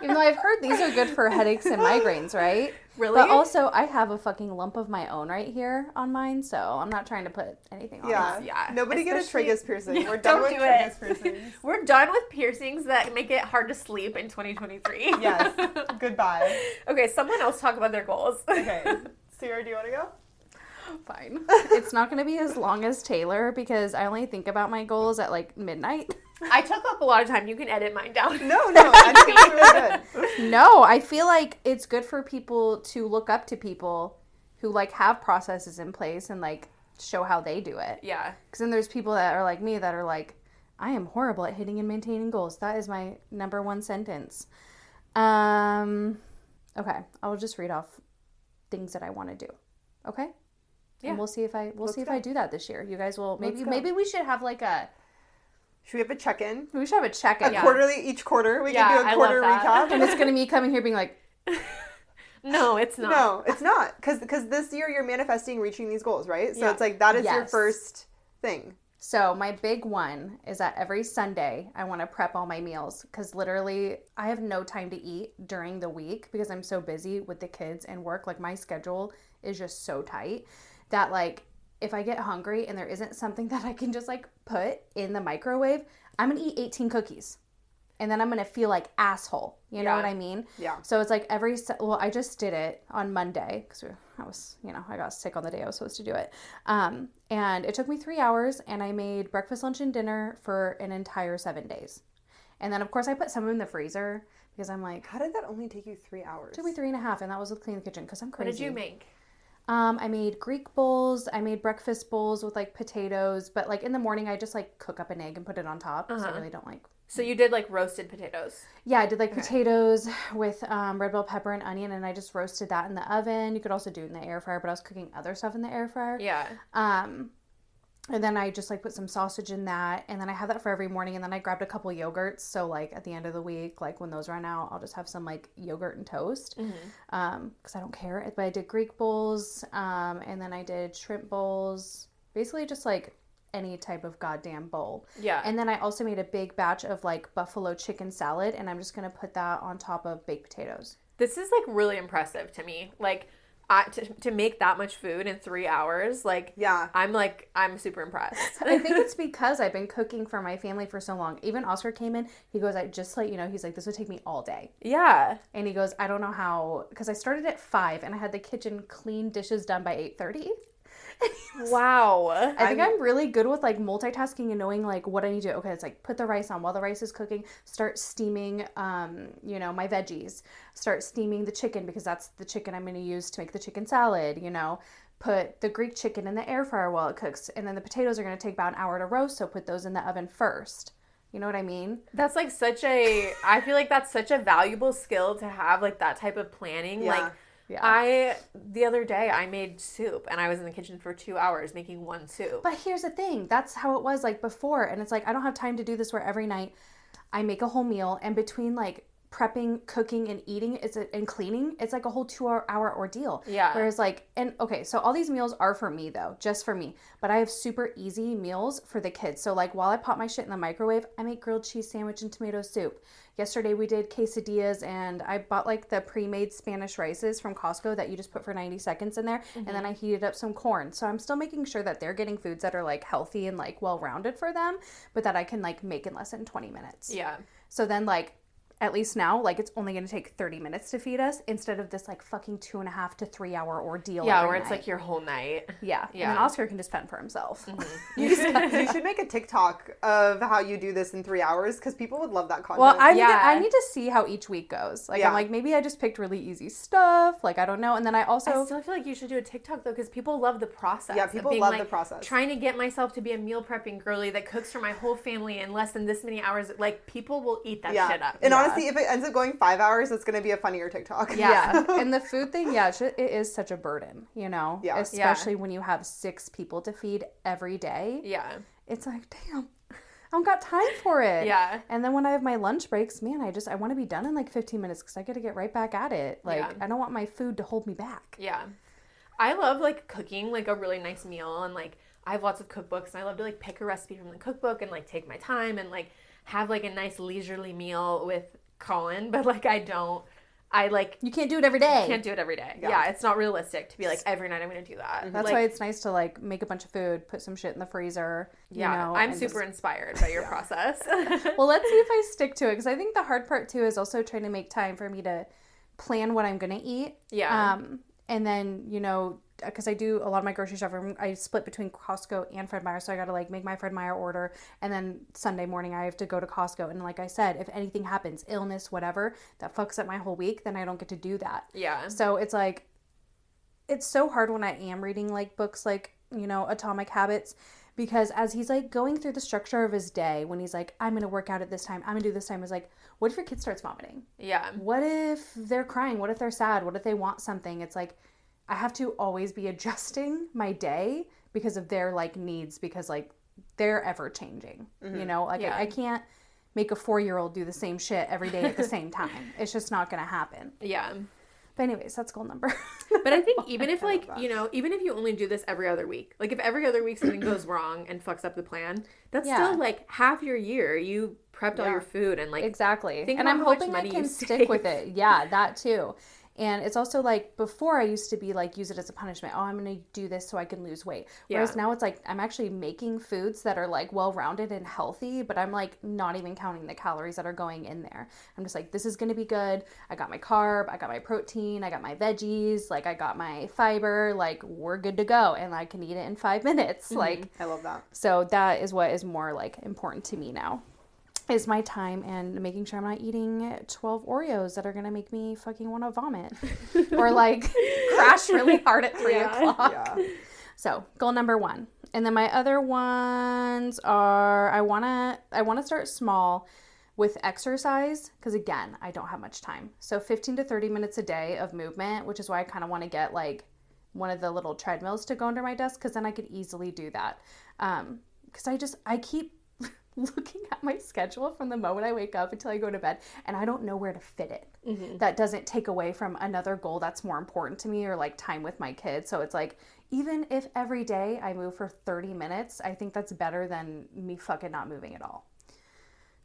S3: Even though I've heard these are good for headaches and migraines, right?
S2: Really?
S3: But also, I have a fucking lump of my own right here on mine, so I'm not trying to put anything on
S1: Yeah.
S3: that.
S2: Yeah.
S1: Nobody get a
S2: Especially-
S1: tragus piercing. We're done with
S2: Don't do
S1: tragus
S2: it.
S1: piercings.
S2: We're done with piercings that make it hard to sleep in 2023.
S1: Yes. Goodbye.
S2: Okay, someone else talk about their goals.
S1: Okay. Sierra, do you want to go?
S3: Fine. It's not going to be as long as Taylor because I only think about my goals at like midnight.
S2: I took up a lot of time. You can edit mine down.
S1: No. I think it's really good.
S3: No, I feel like it's good for people to look up to people who like have processes in place and like show how they do it.
S2: Yeah.
S3: Because then there's people that are like me that are like, I am horrible at hitting and maintaining goals. That is my number one sentence. Okay, I'll just read off things that I want to do. Okay?
S2: Yeah.
S3: And we'll see if I I do that this year. You guys will
S1: Let's go.
S3: maybe we should have like
S1: Should we have a check-in?
S3: we should have a check in.
S2: Yeah.
S1: Each quarter. We
S2: Yeah,
S1: can do
S2: I
S1: a quarter
S2: love that.
S1: recap.
S3: And it's gonna be coming here being like,
S2: No, it's not.
S1: No, it's not. Because this year you're manifesting reaching these goals, right? So
S2: Yeah.
S1: it's like that is your
S3: Yes.
S1: first thing.
S3: so my big one is that every Sunday I want to prep all my meals because literally I have no time to eat during the week because I'm so busy with the kids and work. Like my schedule is just so tight that like if I get hungry and there isn't something that I can just like put in the microwave, I'm gonna eat 18 cookies. And then I'm going to feel like asshole. You know
S2: Yeah.
S3: what I mean?
S1: Yeah.
S3: So it's like I just did it on Monday because I got sick on the day I was supposed to do it. And it took me 3 hours and I made breakfast, lunch, and dinner for an entire 7 days. And then of course I put some in the freezer because I'm like,
S1: How did that only take you 3 hours?
S3: it took me 3.5 and that was with cleaning the kitchen because I'm
S2: What
S3: crazy.
S2: did you make?
S3: I made Greek bowls. I made breakfast bowls with like potatoes, but like in the morning I just like cook up an egg and put it on top because I really don't like.
S2: So you did like roasted potatoes.
S3: Yeah, I did like potatoes with red bell pepper and onion, and I just roasted that in the oven. You could also do it in the air fryer, but I was cooking other stuff in the air fryer.
S2: Yeah.
S3: And then I just like put some sausage in that, and then I have that for every morning. And then I grabbed a couple yogurts, so like at the end of the week, like when those run out, I'll just have some like yogurt and toast, because I don't care. But I did Greek bowls, and then I did shrimp bowls, basically just like any type of goddamn bowl.
S2: Yeah.
S3: And then I also made a big batch of like buffalo chicken salad, and I'm just gonna put that on top of baked potatoes.
S2: This is like really impressive to me. Like to make that much food in 3 hours, like
S1: Yeah.
S2: I'm super impressed.
S3: I think it's because I've been cooking for my family for so long. Even Oscar came in, he goes, I just let you know, he's like, this would take me all day.
S2: Yeah.
S3: And he goes, I don't know how, because I started at 5 and I had the kitchen clean, dishes done by 8:30.
S2: Wow.
S3: I think I'm really good with like multitasking and knowing like what I need to do. Okay, it's like put the rice on while the rice is cooking, start steaming my veggies, start steaming the chicken because that's the chicken I'm going to use to make the chicken salad, put the Greek chicken in the air fryer while it cooks, and then the potatoes are going to take about an hour to roast, so put those in the oven first. You know what I mean?
S2: That's like I feel like that's such a valuable skill to have, like that type of planning.
S1: Yeah.
S2: Like
S3: Yeah.
S2: the other day I made soup and I was in the kitchen for 2 hours making one soup.
S3: But here's the thing. That's how it was like before. And it's like, I don't have time to do this where every night I make a whole meal, and between like prepping, cooking, and eating and cleaning, it's like a whole 2-hour ordeal.
S2: Yeah.
S3: Whereas like, and okay, so all these meals are for me though, just for me. But I have super easy meals for the kids. So like while I pop my shit in the microwave, I make grilled cheese sandwich and tomato soup. Yesterday we did quesadillas, and I bought like the pre-made Spanish rices from Costco that you just put for 90 seconds in there. And then I heated up some corn. So I'm still making sure that they're getting foods that are like healthy and like well-rounded for them, but that I can like make in less than 20 minutes.
S2: Yeah.
S3: So then like, at least now, like it's only going to take 30 minutes to feed us instead of this like fucking 2.5 to 3 hour ordeal.
S2: Yeah,
S3: every
S2: where it's
S3: night.
S2: like your whole night.
S3: Yeah.
S2: Yeah.
S3: And then Oscar can just fend for himself.
S1: You should make a TikTok of how you do this in 3 hours, because people would love that content.
S3: Well, I
S2: Yeah.
S3: need to see how each week goes. Like,
S1: Yeah.
S3: I'm like, maybe I just picked really easy stuff. Like, I don't know. And then I also...
S2: I still feel like you should do a TikTok though, because people love the process.
S1: Yeah,
S2: of
S1: people
S2: being,
S1: love
S2: like,
S1: the process.
S2: Trying to get myself to be a meal prepping girly that cooks for my whole family in less than this many hours. Like, people will eat that shit up.
S1: And
S3: Yeah.
S1: honestly, if it ends up going 5 hours, it's going to be a funnier TikTok.
S3: Yeah. And the food thing, yeah, it is such a burden,
S1: Yeah.
S3: Especially when you have 6 people to feed every day.
S2: Yeah.
S3: It's like, damn, I don't got time for it.
S2: Yeah.
S3: And then when I have my lunch breaks, man, I want to be done in like 15 minutes because I got to get right back at it. Like,
S2: Yeah.
S3: I don't want my food to hold me back.
S2: Yeah. I love like cooking like a really nice meal, and like I have lots of cookbooks, and I love to, like, pick a recipe from the cookbook and, like, take my time and, like, have, like, a nice leisurely meal with Colin, but, like,
S3: you can't do it every day.
S2: Can't do it every day. Yeah, it's not realistic to be like, every night I'm going to do that.
S3: That's
S2: like,
S3: why it's nice to, like, make a bunch of food, put some shit in the freezer.
S2: I'm super inspired by your process.
S3: Well, let's see if I stick to it, because I think the hard part, too, is also trying to make time for me to plan what I'm going to eat.
S2: Yeah.
S3: And then, because I do a lot of my grocery shopping, I split between Costco and Fred Meyer, so I got to, like, make my Fred Meyer order, and then Sunday morning I have to go to Costco, and like I said, if anything happens, illness, whatever, that fucks up my whole week, then I don't get to do that.
S2: Yeah.
S3: So it's like, it's so hard when I am reading, like, books like, Atomic Habits, because as he's, like, going through the structure of his day, when he's like, I'm going to work out at this time, I'm going to do this time, it's like, what if your kid starts vomiting?
S2: Yeah.
S3: What if they're crying? What if they're sad? What if they want something? It's like, I have to always be adjusting my day because of their, like, needs, because, like, they're ever changing, Like, I can't make a 4-year-old do the same shit every day at the same time. It's just not going to happen.
S2: Yeah.
S3: But anyways, that's goal number.
S2: But I think even if, like, even if you only do this every other week, like, if every other week something goes wrong and fucks up the plan, that's still, like, half your year. You prepped all your food and, like,
S3: exactly.
S2: Think
S3: and
S2: about
S3: I'm
S2: how much
S3: hoping I
S2: money
S3: can
S2: you
S3: stick
S2: save.
S3: with it. Yeah, that too. And it's also like, before I used to be like, use it as a punishment. Oh, I'm going to do this so I can lose weight. Whereas now it's like, I'm actually making foods that are, like, well-rounded and healthy, but I'm, like, not even counting the calories that are going in there. I'm just like, this is going to be good. I got my carb, I got my protein, I got my veggies, like, I got my fiber, like, we're good to go. And I can eat it in 5 minutes. Mm-hmm. Like,
S1: I love that.
S3: So that is what is more, like, important to me now. Is my time and making sure I'm not eating 12 Oreos that are going to make me fucking want to vomit. Or, like, crash really hard at 3 o'clock.
S1: Yeah.
S3: So, goal number 1. And then my other ones are, I want to start small with exercise, because, again, I don't have much time. So 15 to 30 minutes a day of movement, which is why I kind of want to get, like, one of the little treadmills to go under my desk, because then I could easily do that. Because I keep looking at my schedule from the moment I wake up until I go to bed, and I don't know where to fit it. Mm-hmm. That doesn't take away from another goal that's more important to me, or, like, time with my kids. So it's like, even if every day I move for 30 minutes, I think that's better than me fucking not moving at all.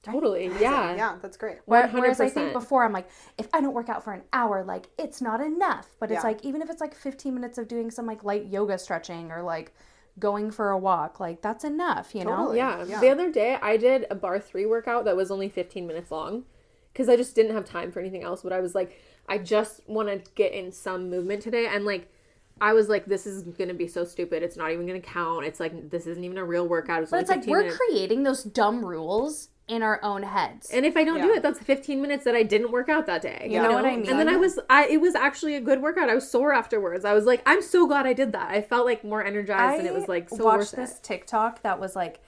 S2: Totally. Yeah.
S1: Yeah, that's great.
S3: Whereas I think before, I'm like, if I don't work out for an hour, like, it's not enough. But it's like, even if it's like 15 minutes of doing some, like, light yoga stretching, or, like, going for a walk, like, that's enough, you know?
S1: Totally.
S2: Yeah. The other day I did a bar 3 workout that was only 15 minutes long, because I just didn't have time for anything else. But I was like, I just want to get in some movement today. And, like, I was like, this is going to be so stupid. It's not even going to count. It's like, this isn't even a real workout.
S3: But it's like, we're creating those dumb rules in our own heads.
S2: And if I don't do it, that's 15 minutes that I didn't work out that day.
S3: You know what I mean?
S2: And then it was actually a good workout. I was sore afterwards. I was like, I'm so glad I did that. I felt, like, more energized, and it was, like, so worth it. I watched
S3: this TikTok that was like,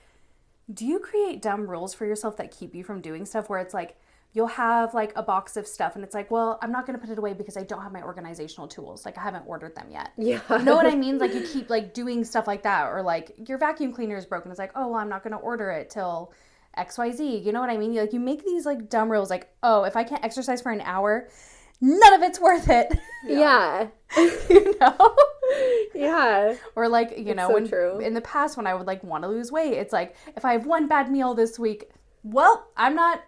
S3: do you create dumb rules for yourself that keep you from doing stuff, where it's like, you'll have, like, a box of stuff, and it's like, well, I'm not going to put it away because I don't have my organizational tools. Like, I haven't ordered them yet.
S2: Yeah.
S3: You know what I mean? Like, you keep, like, doing stuff like that. Or, like, your vacuum cleaner is broken. It's like, oh, well, I'm not going to order it till XYZ. You know what I mean? You make these, like, dumb rules, like, oh, if I can't exercise for an hour, none of it's worth it.
S2: Yeah.
S3: You know?
S2: Yeah.
S3: Or, like,
S2: true.
S3: In the past, when I would, like, want to lose weight, it's like, if I have one bad meal this week, well, I'm not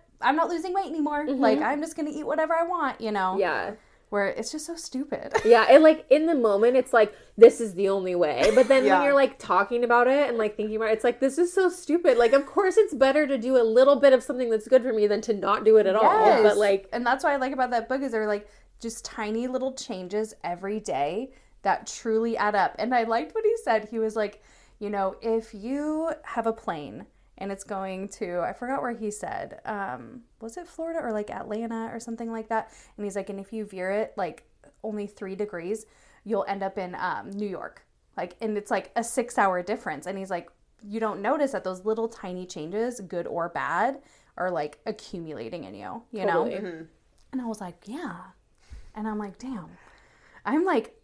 S3: losing weight anymore. Mm-hmm. Like, I'm just going to eat whatever I want, you know?
S2: Yeah.
S3: Where it's just so stupid.
S2: Yeah, and, like, in the moment, it's like, this is the only way. But then when you're, like, talking about it and, like, thinking about it, it's like, this is so stupid. Like, of course it's better to do a little bit of something that's good for me than to not do it at all. But, like...
S3: And that's what I like about that book, is they're, like, just tiny little changes every day that truly add up. And I liked what he said. He was like, if you have a plane and it's going to, I forgot where he said, was it Florida or, like, Atlanta or something like that? And he's like, and if you veer it, like, only 3 degrees, you'll end up in New York. Like, and it's, like, a 6-hour difference. And he's like, you don't notice that those little tiny changes, good or bad, are, like, accumulating in you, you know?
S1: Mm-hmm.
S3: And I was like, yeah. And I'm like, damn. I'm like,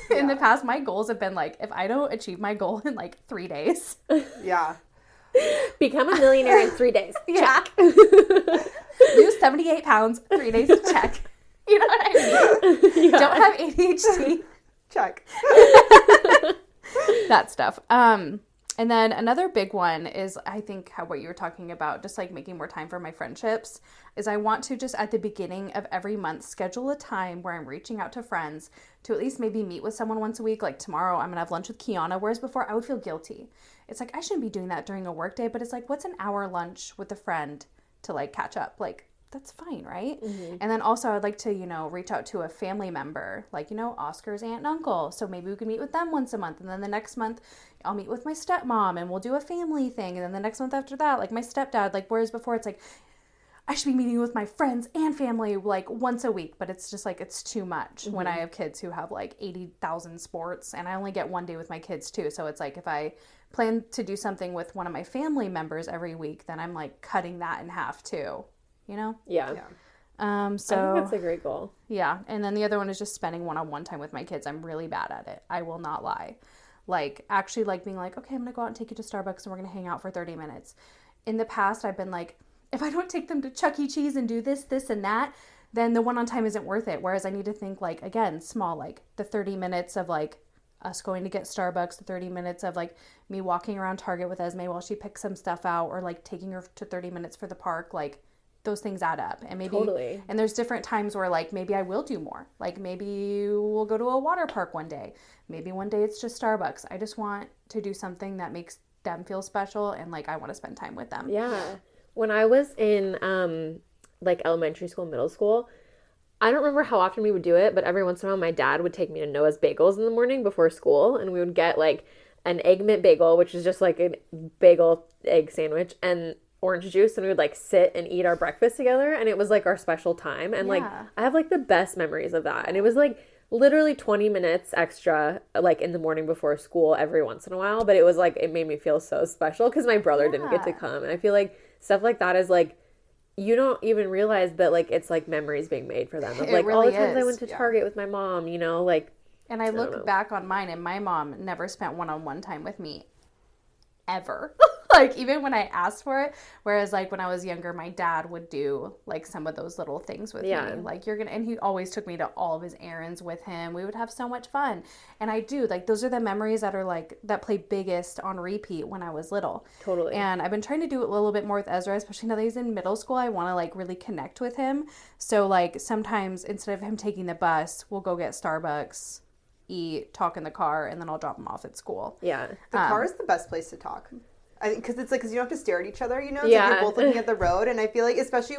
S3: in the past, my goals have been, like, if I don't achieve my goal in, like, 3 days.
S1: Yeah.
S2: Become a millionaire in 3 days.
S3: Yeah. Lose 78 pounds, 3 days, check. You know what I mean? Yeah. Don't have ADHD.
S1: Check.
S3: That stuff. And then another big one is, I think, what you were talking about, just like making more time for my friendships, is I want to just at the beginning of every month schedule a time where I'm reaching out to friends to at least maybe meet with someone once a week. Like tomorrow I'm gonna have lunch with Kiana, whereas before I would feel guilty. It's like I shouldn't be doing that during a work day, but it's like, what's an hour lunch with a friend to like catch up? Like, that's fine, right? And then also I'd like to, reach out to a family member, like, Oscar's aunt and uncle. So maybe we can meet with them once a month. And then the next month I'll meet with my stepmom and we'll do a family thing. And then the next month after that, like my stepdad, like, whereas before it's like, I should be meeting with my friends and family like once a week, but it's just like, it's too much when I have kids who have like 80,000 sports and I only get one day with my kids too. So it's like, if I plan to do something with one of my family members every week, then I'm like cutting that in half too.
S2: Yeah.
S3: So
S2: I think that's a great goal.
S3: Yeah. And then the other one is just spending one-on-one time with my kids. I'm really bad at it. I will not lie. Like actually like being like, okay, I'm going to go out and take you to Starbucks and we're going to hang out for 30 minutes. In the past, I've been like, if I don't take them to Chuck E. Cheese and do this, and that, then the one-on time isn't worth it. Whereas I need to think like, again, small, like the 30 minutes of like us going to get Starbucks, the 30 minutes of like me walking around Target with Esme while she picks some stuff out, or like taking her to 30 minutes for the park. Like, those things add up. And maybe and there's different times where like maybe I will do more. Like maybe we'll go to a water park one day. Maybe one day it's just Starbucks. I just want to do something that makes them feel special and like I want to spend time with them.
S2: Yeah. When I was in like elementary school, middle school, I don't remember how often we would do it, but every once in a while my dad would take me to Noah's Bagels in the morning before school, and we would get like an egg mint bagel, which is just like a bagel egg sandwich, and orange juice, and we would like sit and eat our breakfast together, and it was like our special time. And like I have like the best memories of that. And it was like literally 20 minutes extra like in the morning before school every once in a while, but it was like it made me feel so special because my brother didn't get to come. And I feel like stuff like that is like you don't even realize that like it's like memories being made for them of like all the times I went to Target with my mom, like.
S3: And I look back on mine, and my mom never spent one-on-one time with me ever. Like even when I asked for it, whereas like when I was younger, my dad would do like some of those little things with me. Like and he always took me to all of his errands with him. We would have so much fun. And I do like, those are the memories that are like, that play biggest on repeat when I was little.
S2: Totally.
S3: And I've been trying to do it a little bit more with Ezra, especially now that he's in middle school. I want to like really connect with him. So like sometimes instead of him taking the bus, we'll go get Starbucks, eat, talk in the car, and then I'll drop him off at school.
S2: Yeah.
S1: The car is the best place to talk. I think because it's like, because you don't have to stare at each other, It's like you're both looking at the road. And I feel like, especially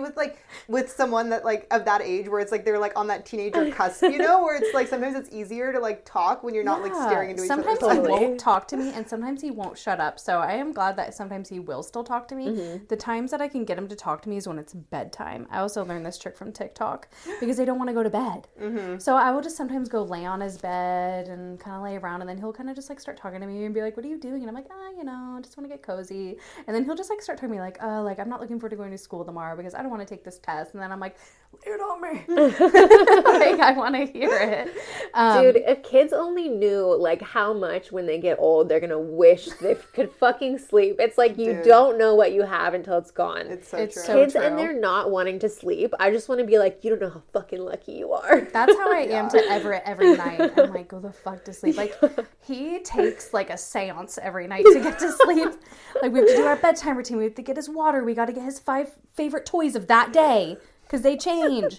S1: with someone that like of that age where it's like they're like on that teenager cusp, where it's like sometimes it's easier to like talk when you're not like staring into each other.
S3: Sometimes he won't talk to me, and sometimes he won't shut up. So I am glad that sometimes he will still talk to me. The times that I can get him to talk to me is when it's bedtime. I also learned this trick from TikTok because they don't want to go to bed. So I will just sometimes go lay on his bed and kind of lay around, and then he'll kind of just like start talking to me and be like, "What are you doing?" And I'm like, I just want to get cozy. And then he'll just like start talking to me like, like I'm not looking forward to going to school tomorrow because I don't want to take this test. And then I'm like, lay it on me. Like I want to hear it.
S2: Dude, if kids only knew like how much when they get old they're gonna wish they could fucking sleep. It's like you don't know what you have until it's gone.
S1: It's so true.
S2: Kids and they're not wanting to sleep. I just want to be like, you don't know how fucking lucky you are.
S3: That's how I am to Everett every night. I'm like, go the fuck to sleep. Like he takes like a seance every night to get to sleep. Like we have to do our bedtime routine. We have to get his water. We got to get his 5 favorite toys of that day because they change.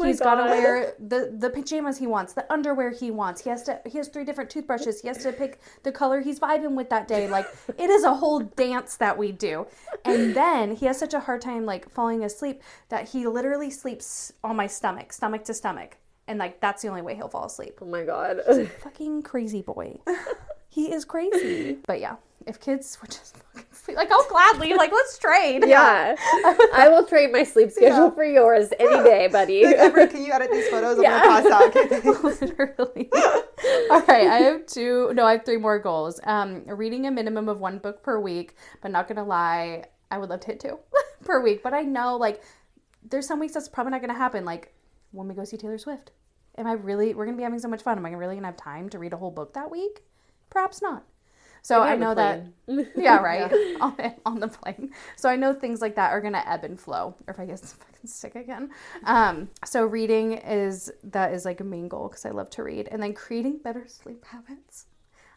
S3: He's got to wear the pajamas he wants, the underwear he wants. He has 3 different toothbrushes. He has to pick the color he's vibing with that day. Like it is a whole dance that we do. And then he has such a hard time like falling asleep that he literally sleeps on my stomach to stomach. And like that's the only way he'll fall asleep.
S2: Oh my god.
S3: He's a fucking crazy boy. He is crazy. But yeah, if kids would just fucking sleep, like I'll gladly, like let's trade.
S2: Yeah. I will trade my sleep schedule for yours any day, buddy.
S1: Like, Everett, can you edit these photos? I'm gonna pass out.
S3: Literally. All right, I have 3 more goals. Reading a minimum of 1 book per week, but not gonna lie, I would love to hit 2 per week. But I know like there's some weeks that's probably not gonna happen. Like when we go see Taylor Swift. We're gonna be having so much fun. Am I really gonna have time to read a whole book that week? Perhaps not. So I know that, yeah, right, on the plane. So I know things like that are going to ebb and flow, or if I get fucking sick again. So reading is like a main goal because I love to read. And then creating better sleep habits.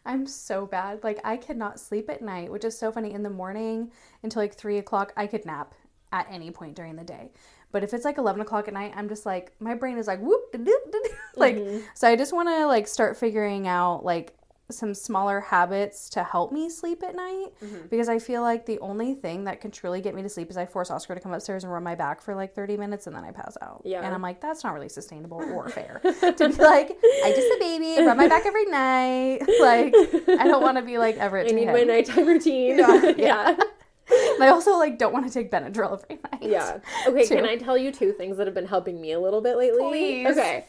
S3: I'm so bad. Like, I cannot sleep at night, which is so funny. In the morning until like 3 o'clock, I could nap at any point during the day. But if it's like 11 o'clock at night, I'm just like, my brain is like, whoop, da, doop, da, doop. Like, so I just want to like start figuring out like some smaller habits to help me sleep at night, because I feel like the only thing that can truly get me to sleep is I force Oscar to come upstairs and run my back for like 30 minutes and then I pass out.
S2: Yeah.
S3: And I'm like, that's not really sustainable or fair to be like, I just a baby, run my back every night. Like, I don't want to be like Everett.
S2: I need my nighttime routine. Yeah.
S3: And I also like don't want to take Benadryl every night.
S2: Yeah. Okay,
S3: too.
S2: can I tell you 2 things that have been helping me a little bit lately?
S3: Please.
S2: Okay.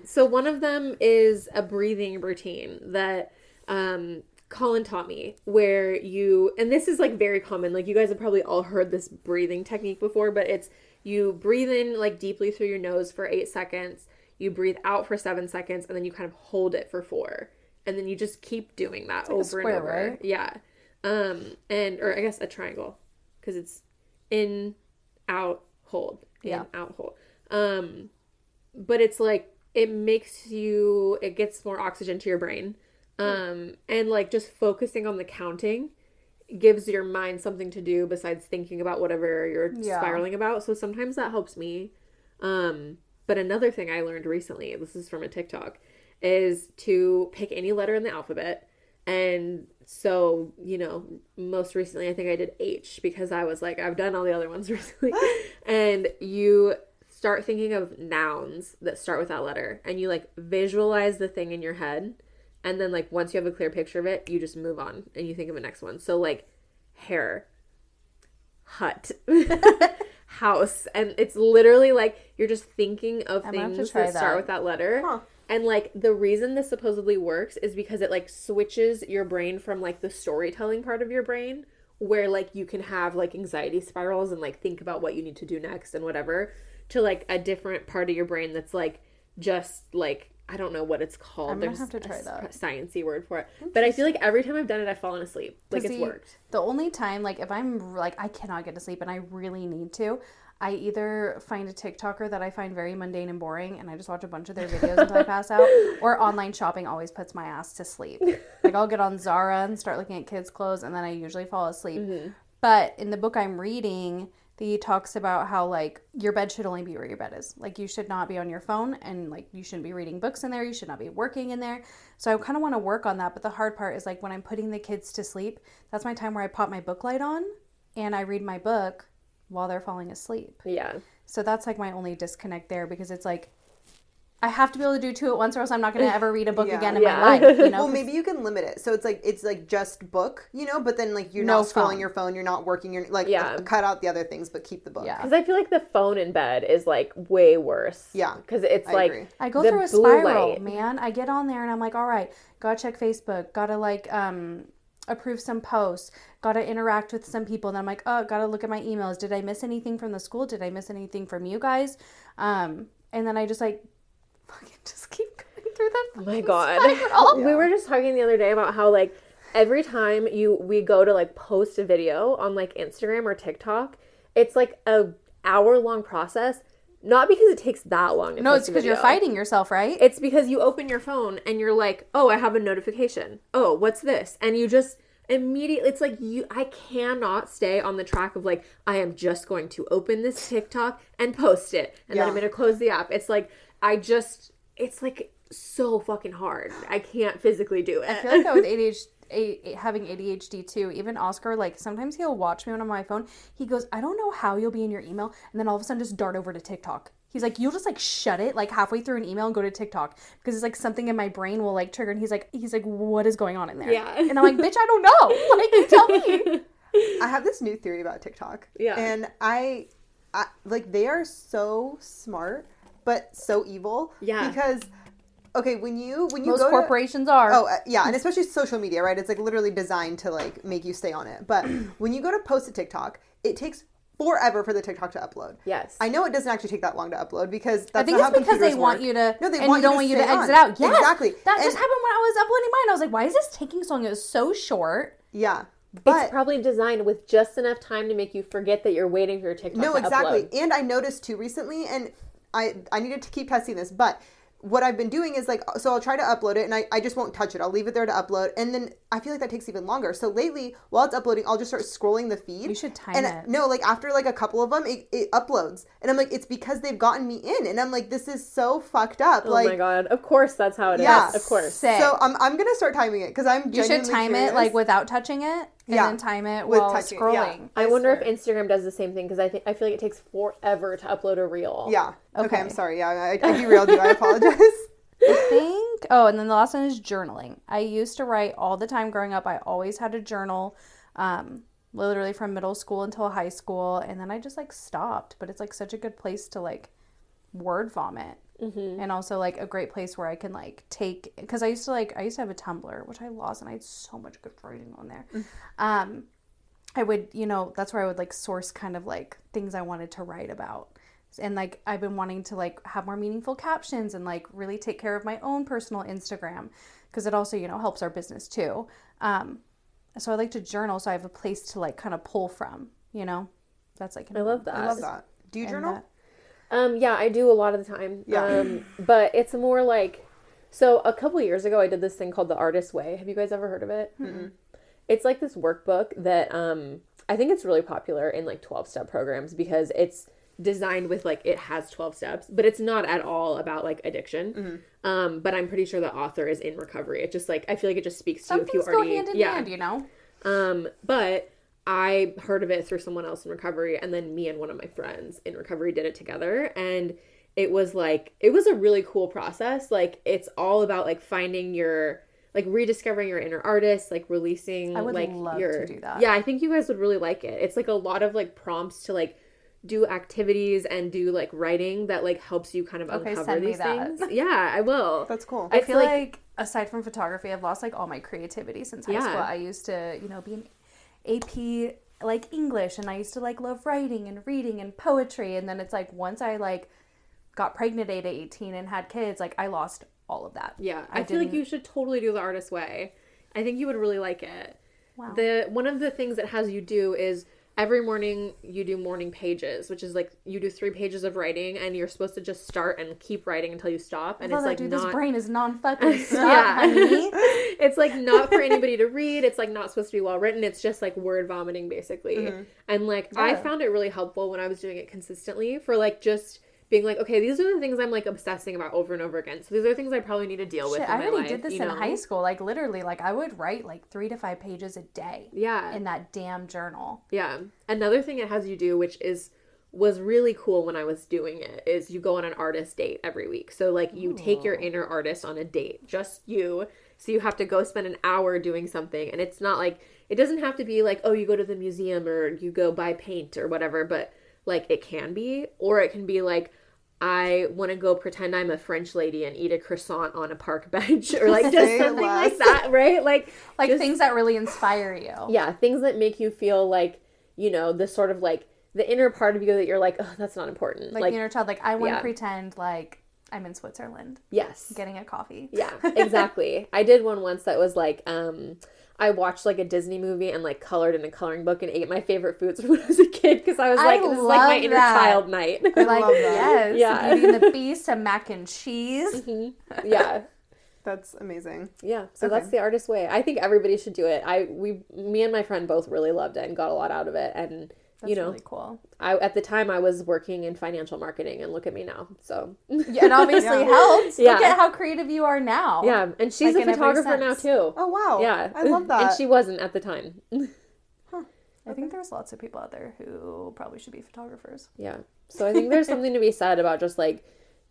S2: So one of them is a breathing routine that Colin taught me, where and this is like very common, like you guys have probably all heard this breathing technique before, but it's you breathe in like deeply through your nose for 8 seconds, you breathe out for 7 seconds, and then you kind of hold it for 4. And then you just keep doing that
S3: like
S2: over
S3: a square,
S2: and over.
S3: right?
S2: Yeah. Or I guess a triangle, because it's in, out, hold, in, out, hold. But it's like, it gets more oxygen to your brain. And like just focusing on the counting gives your mind something to do besides thinking about whatever you're spiraling about. So sometimes that helps me. But another thing I learned recently, this is from a TikTok, is to pick any letter in the alphabet. And so, most recently I think I did H, because I was like, I've done all the other ones recently. And you start thinking of nouns that start with that letter, and you like visualize the thing in your head. And then like once you have a clear picture of it, you just move on and you think of the next one. So like hair, hut, house. And it's literally like you're just thinking of things that start with that letter.
S1: Huh.
S2: And like the reason this supposedly works is because it like switches your brain from like the storytelling part of your brain, where like you can have like anxiety spirals and like think about what you need to do next and whatever, to like a different part of your brain that's like just like, I don't know what it's called.
S3: I'm gonna
S2: There's
S3: have to try that.
S2: Sciencey word for it. But I feel like every time I've done it, I've fallen asleep. Like it's worked.
S3: The only time, like if I'm like, I cannot get to sleep and I really need to, I either find a TikToker that I find very mundane and boring and I just watch a bunch of their videos until I pass out, or online shopping always puts my ass to sleep. Like I'll get on Zara and start looking at kids' clothes and then I usually fall asleep. But in the book I'm reading, he talks about how like your bed should only be where your bed is. Like you should not be on your phone, and like you shouldn't be reading books in there. You should not be working in there. So I kind of want to work on that. But the hard part is like when I'm putting the kids to sleep, that's my time where I pop my book light on and I read my book while they're falling asleep.
S2: Yeah.
S3: So that's like my only disconnect there, because it's like I have to be able to do 2 at once, or else I'm not going to ever read a book again in my life.
S1: Well, maybe you can limit it. So it's like just book, but then like you're not scrolling your phone, you're not working, you're like cut out the other things, but keep the book.
S2: Yeah. Because I feel like the phone in bed is like way worse.
S1: Yeah.
S2: Because it's agree.
S3: I go through a spiral, man. I get on there and I'm like, all right, gotta check Facebook, gotta like approve some posts, gotta interact with some people. And I'm like, oh, gotta look at my emails. Did I miss anything from the school? Did I miss anything from you guys? And then I just like fucking just keep going through that.
S2: Oh my God. We were just talking the other day about how like every time we go to like post a video on like Instagram or TikTok, it's like a hour-long process. Not because it takes that long to post
S3: it's because you're fighting yourself, right?
S2: It's because you open your phone and you're like, oh, I have a notification. Oh, what's this? And you just immediately, it's like I cannot stay on the track of like, I am just going to open this TikTok and post it. And then I'm going to close the app. It's like, it's like so fucking hard. I can't physically do it.
S3: I feel like that with having ADHD too. Even Oscar, like sometimes he'll watch me when I'm on my phone. He goes, I don't know how you'll be in your email and then all of a sudden just dart over to TikTok. He's like, you'll just like shut it like halfway through an email and go to TikTok, because it's like something in my brain will like trigger, and he's like, what is going on in there?
S2: Yeah.
S3: And I'm like, bitch, I don't know. Like, you tell me.
S1: I have this new theory about TikTok.
S2: Yeah.
S1: And I like, they are so smart but so evil.
S2: Yeah.
S1: Because okay, when you
S3: most
S1: go
S3: corporations are.
S1: Oh, yeah, and especially social media, right? It's like literally designed to like make you stay on it. But when you go to post a TikTok, it takes forever for the TikTok to upload.
S2: Yes.
S1: I know it doesn't actually take that long to upload, because that's
S3: I think
S1: not
S3: it's
S1: how
S3: because they
S1: computers
S3: want
S1: work.
S3: you to,
S1: no, they
S3: and
S1: want
S3: you don't want you to
S1: stay
S3: exit
S1: on.
S3: out. Yes,
S1: exactly.
S3: That just happened when I was uploading mine. I was like, why is this taking so long? It was so short.
S1: Yeah. But
S2: it's probably designed with just enough time to make you forget that you're waiting for your TikTok to
S1: exactly.
S2: upload.
S1: And I noticed too recently, and I needed to keep testing this, but what I've been doing is like, so I'll try to upload it and I just won't touch it. I'll leave it there to upload. And then I feel like that takes even longer. So lately, while it's uploading, I'll just start scrolling the feed.
S3: You should time
S1: and
S3: it.
S1: No, like after like a couple of them, it uploads. And I'm like, it's because they've gotten me in. And I'm like, this is so fucked up.
S4: Oh
S1: like,
S4: my God. Of course that's how it is.
S1: Yeah.
S4: Of course.
S3: Sick.
S1: So I'm going to start timing it because I'm
S3: You should
S1: genuinely
S3: time
S1: curious.
S3: it like without touching it, and
S1: Yeah.
S3: then time it
S1: With
S3: while
S1: touching it,
S3: scrolling.
S1: yeah.
S4: I wonder
S1: swear.
S4: if Instagram does the same thing because I feel like it takes forever to upload a reel.
S1: Yeah. Okay.
S3: Okay.
S1: I'm sorry. Yeah. I derailed you. I apologize.
S3: I think. Oh, and then the last one is journaling. I used to write all the time growing up. I always had a journal, literally from middle school until high school, and then I just like stopped. But it's like such a good place to like word vomit, and also like a great place where I can like take, because I used to have a Tumblr which I lost, and I had so much good writing on there. I would, that's where I would like source kind of like things I wanted to write about. And like I've been wanting to like have more meaningful captions and like really take care of my own personal Instagram, because it also helps our business too. So I like to journal, so I have a place to like kind of pull from. That's like
S4: I love that.
S1: I love that. Do you journal?
S4: Yeah, I do a lot of the time.
S1: Yeah.
S4: But it's more like, so a couple years ago I did this thing called the Artist's Way. Have you guys ever heard of it?
S1: Mm-mm.
S4: It's like this workbook that I think it's really popular in like 12-step programs because it's designed with like, it has 12 steps, but it's not at all about like addiction. But I'm pretty sure the author is in recovery. It just like, I feel like it just speaks to
S3: some
S4: you if you
S3: things
S4: already,
S3: go hand in hand,
S4: but I heard of it through someone else in recovery, and then me and one of my friends in recovery did it together, and it was a really cool process. Like, it's all about like finding your, like rediscovering your inner artist, like releasing,
S3: I would
S4: like
S3: love
S4: your,
S3: to do that.
S4: yeah, I think you guys would really like it. It's like a lot of like prompts to like do activities and do like writing that like helps you kind of uncover
S3: send me
S4: these
S3: that.
S4: things. Yeah, I will.
S1: That's cool.
S3: I feel like aside from photography, I've lost like all my creativity since high
S4: Yeah.
S3: school. I used to, be an AP like English, and I used to like love writing and reading and poetry, and then it's like once I like got pregnant at 18 and had kids, like I lost all of that.
S4: Yeah, I feel like you should totally do the Artist's Way. I think you would really like it.
S3: Wow.
S4: One of the things it has you do is every morning you do morning pages, which is like you do 3 pages of writing, and you're supposed to just start and keep writing until you stop. And it's like
S3: this brain is non-fucking stop,
S4: Yeah.
S3: honey.
S4: It's like not for anybody to read. It's like not supposed to be well written. It's just like word vomiting basically. And like I found it really helpful when I was doing it consistently for like just being like, okay, these are the things I'm like obsessing about over and over again. So these are things I probably need to deal with in my
S3: I already
S4: life,
S3: did this in high school. Like literally, like I would write like 3 to 5 pages a day.
S4: Yeah.
S3: In that damn journal.
S4: Yeah. Another thing it has you do, which was really cool when I was doing it, is you go on an artist date every week. So like you take your inner artist on a date, just you. So you have to go spend an hour doing something, and it's not like, it doesn't have to be like, oh, you go to the museum or you go buy paint or whatever, but like it can be, or it can be like, I want to go pretend I'm a French lady and eat a croissant on a park bench, or like just something like that, right? Like just,
S3: things that really inspire you.
S4: Yeah, things that make you feel like, this sort of like the inner part of you that you're like, oh, that's not important.
S3: Like the inner child, like I want to
S4: Yeah.
S3: pretend like I'm in Switzerland
S4: Yes.
S3: getting a coffee.
S4: Yeah, exactly. I did one once that was like, I watched like a Disney movie and like colored in a coloring book and ate my favorite foods when I was a kid, because I was like, this is like my inner child night.
S3: I like,
S1: love that.
S3: yes,
S4: Yeah.
S3: Beauty and the Beast, some mac and cheese.
S4: Yeah.
S1: That's amazing.
S4: Yeah. So
S1: Okay.
S4: that's the Artist's Way. I think everybody should do it. Me and my friend both really loved it and got a lot out of it. And
S3: That's really cool.
S4: at the time I was working in financial marketing, and look at me now. So
S3: Yeah, it obviously helps.
S4: Yeah.
S3: Look at how creative you are now.
S4: yeah, and she's
S3: Like,
S4: a
S3: in every
S4: photographer now
S3: sense.
S4: too.
S1: Oh, wow.
S4: Yeah.
S1: I love that.
S4: And she wasn't at the time.
S3: I think there's lots of people out there who probably should be photographers.
S4: Yeah. So I think there's something to be said about just like,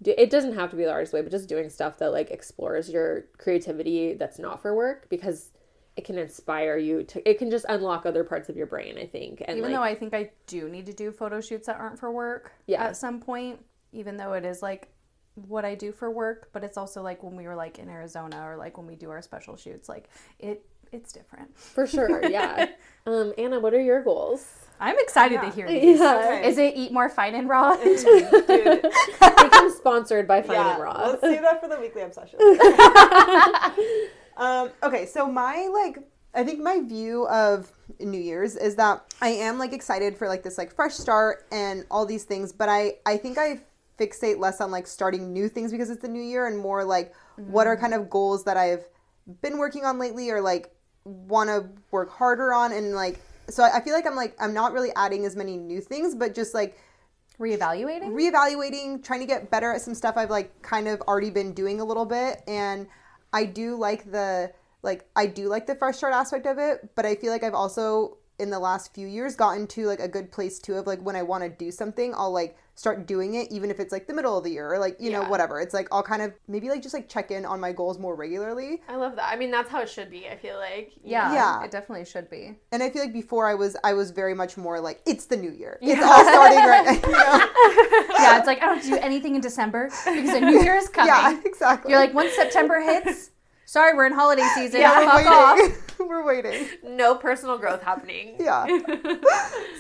S4: it doesn't have to be the Artist's Way, but just doing stuff that like explores your creativity that's not for work, because it can inspire you it can just unlock other parts of your brain, I think. And
S3: Even though I think I do need to do photo shoots that aren't for work at some point, even though it is like what I do for work, but it's also like when we were like in Arizona, or like when we do our special shoots, like it's different.
S4: for sure, yeah. Anna, what are your goals?
S3: I'm excited to hear these.
S4: Yeah.
S1: Okay.
S3: Is it eat more fine and raw?
S1: Dude.
S4: Become sponsored by Fine
S1: Yeah,
S4: and Raw.
S1: let's save that for the weekly obsession. Okay, so I think my view of New Year's is that I am like excited for like this like fresh start and all these things, but I think I fixate less on like starting new things because it's the new year and more like what are kind of goals that I've been working on lately or like want to work harder on. And like, so I feel like I'm not really adding as many new things, but just like reevaluating, trying to get better at some stuff I've like kind of already been doing a little bit. And I do like the fresh start aspect of it, but I feel like I've also in the last few years gotten to like a good place too of like when I want to do something, I'll like start doing it even if it's like the middle of the year or like, you know, whatever. It's like I'll kind of maybe like just like check in on my goals more regularly.
S2: I love that. I mean, that's how it should be, I feel like.
S3: Yeah. It definitely should be.
S1: And I feel like before I was very much more like, it's the new year. It's all starting right now. You know?
S3: Yeah, it's like I don't have to do anything in December because the new year is coming.
S1: Yeah, exactly.
S3: You're like, once September hits, sorry, we're in holiday season.
S1: Yeah,
S3: Fuck off.
S1: We're waiting.
S2: No personal growth happening.
S1: Yeah.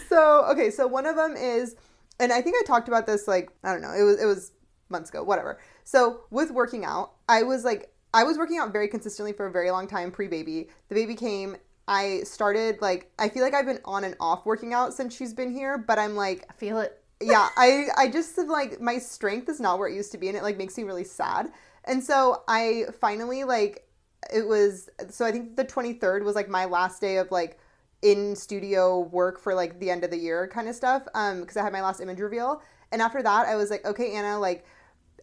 S1: So one of them is, and I think I talked about this like, I don't know, it was months ago, whatever. So with working out, I was working out very consistently for a very long time pre-baby. The baby came, I started like, I feel like I've been on and off working out since she's been here, but I'm like,
S3: I feel it.
S1: Yeah, I just like my strength is not where it used to be and it like makes me really sad. And so I finally like, so I think the 23rd was like my last day of like in studio work for like the end of the year kind of stuff. Because I had my last image reveal. And after that, I was like, okay, Anna, like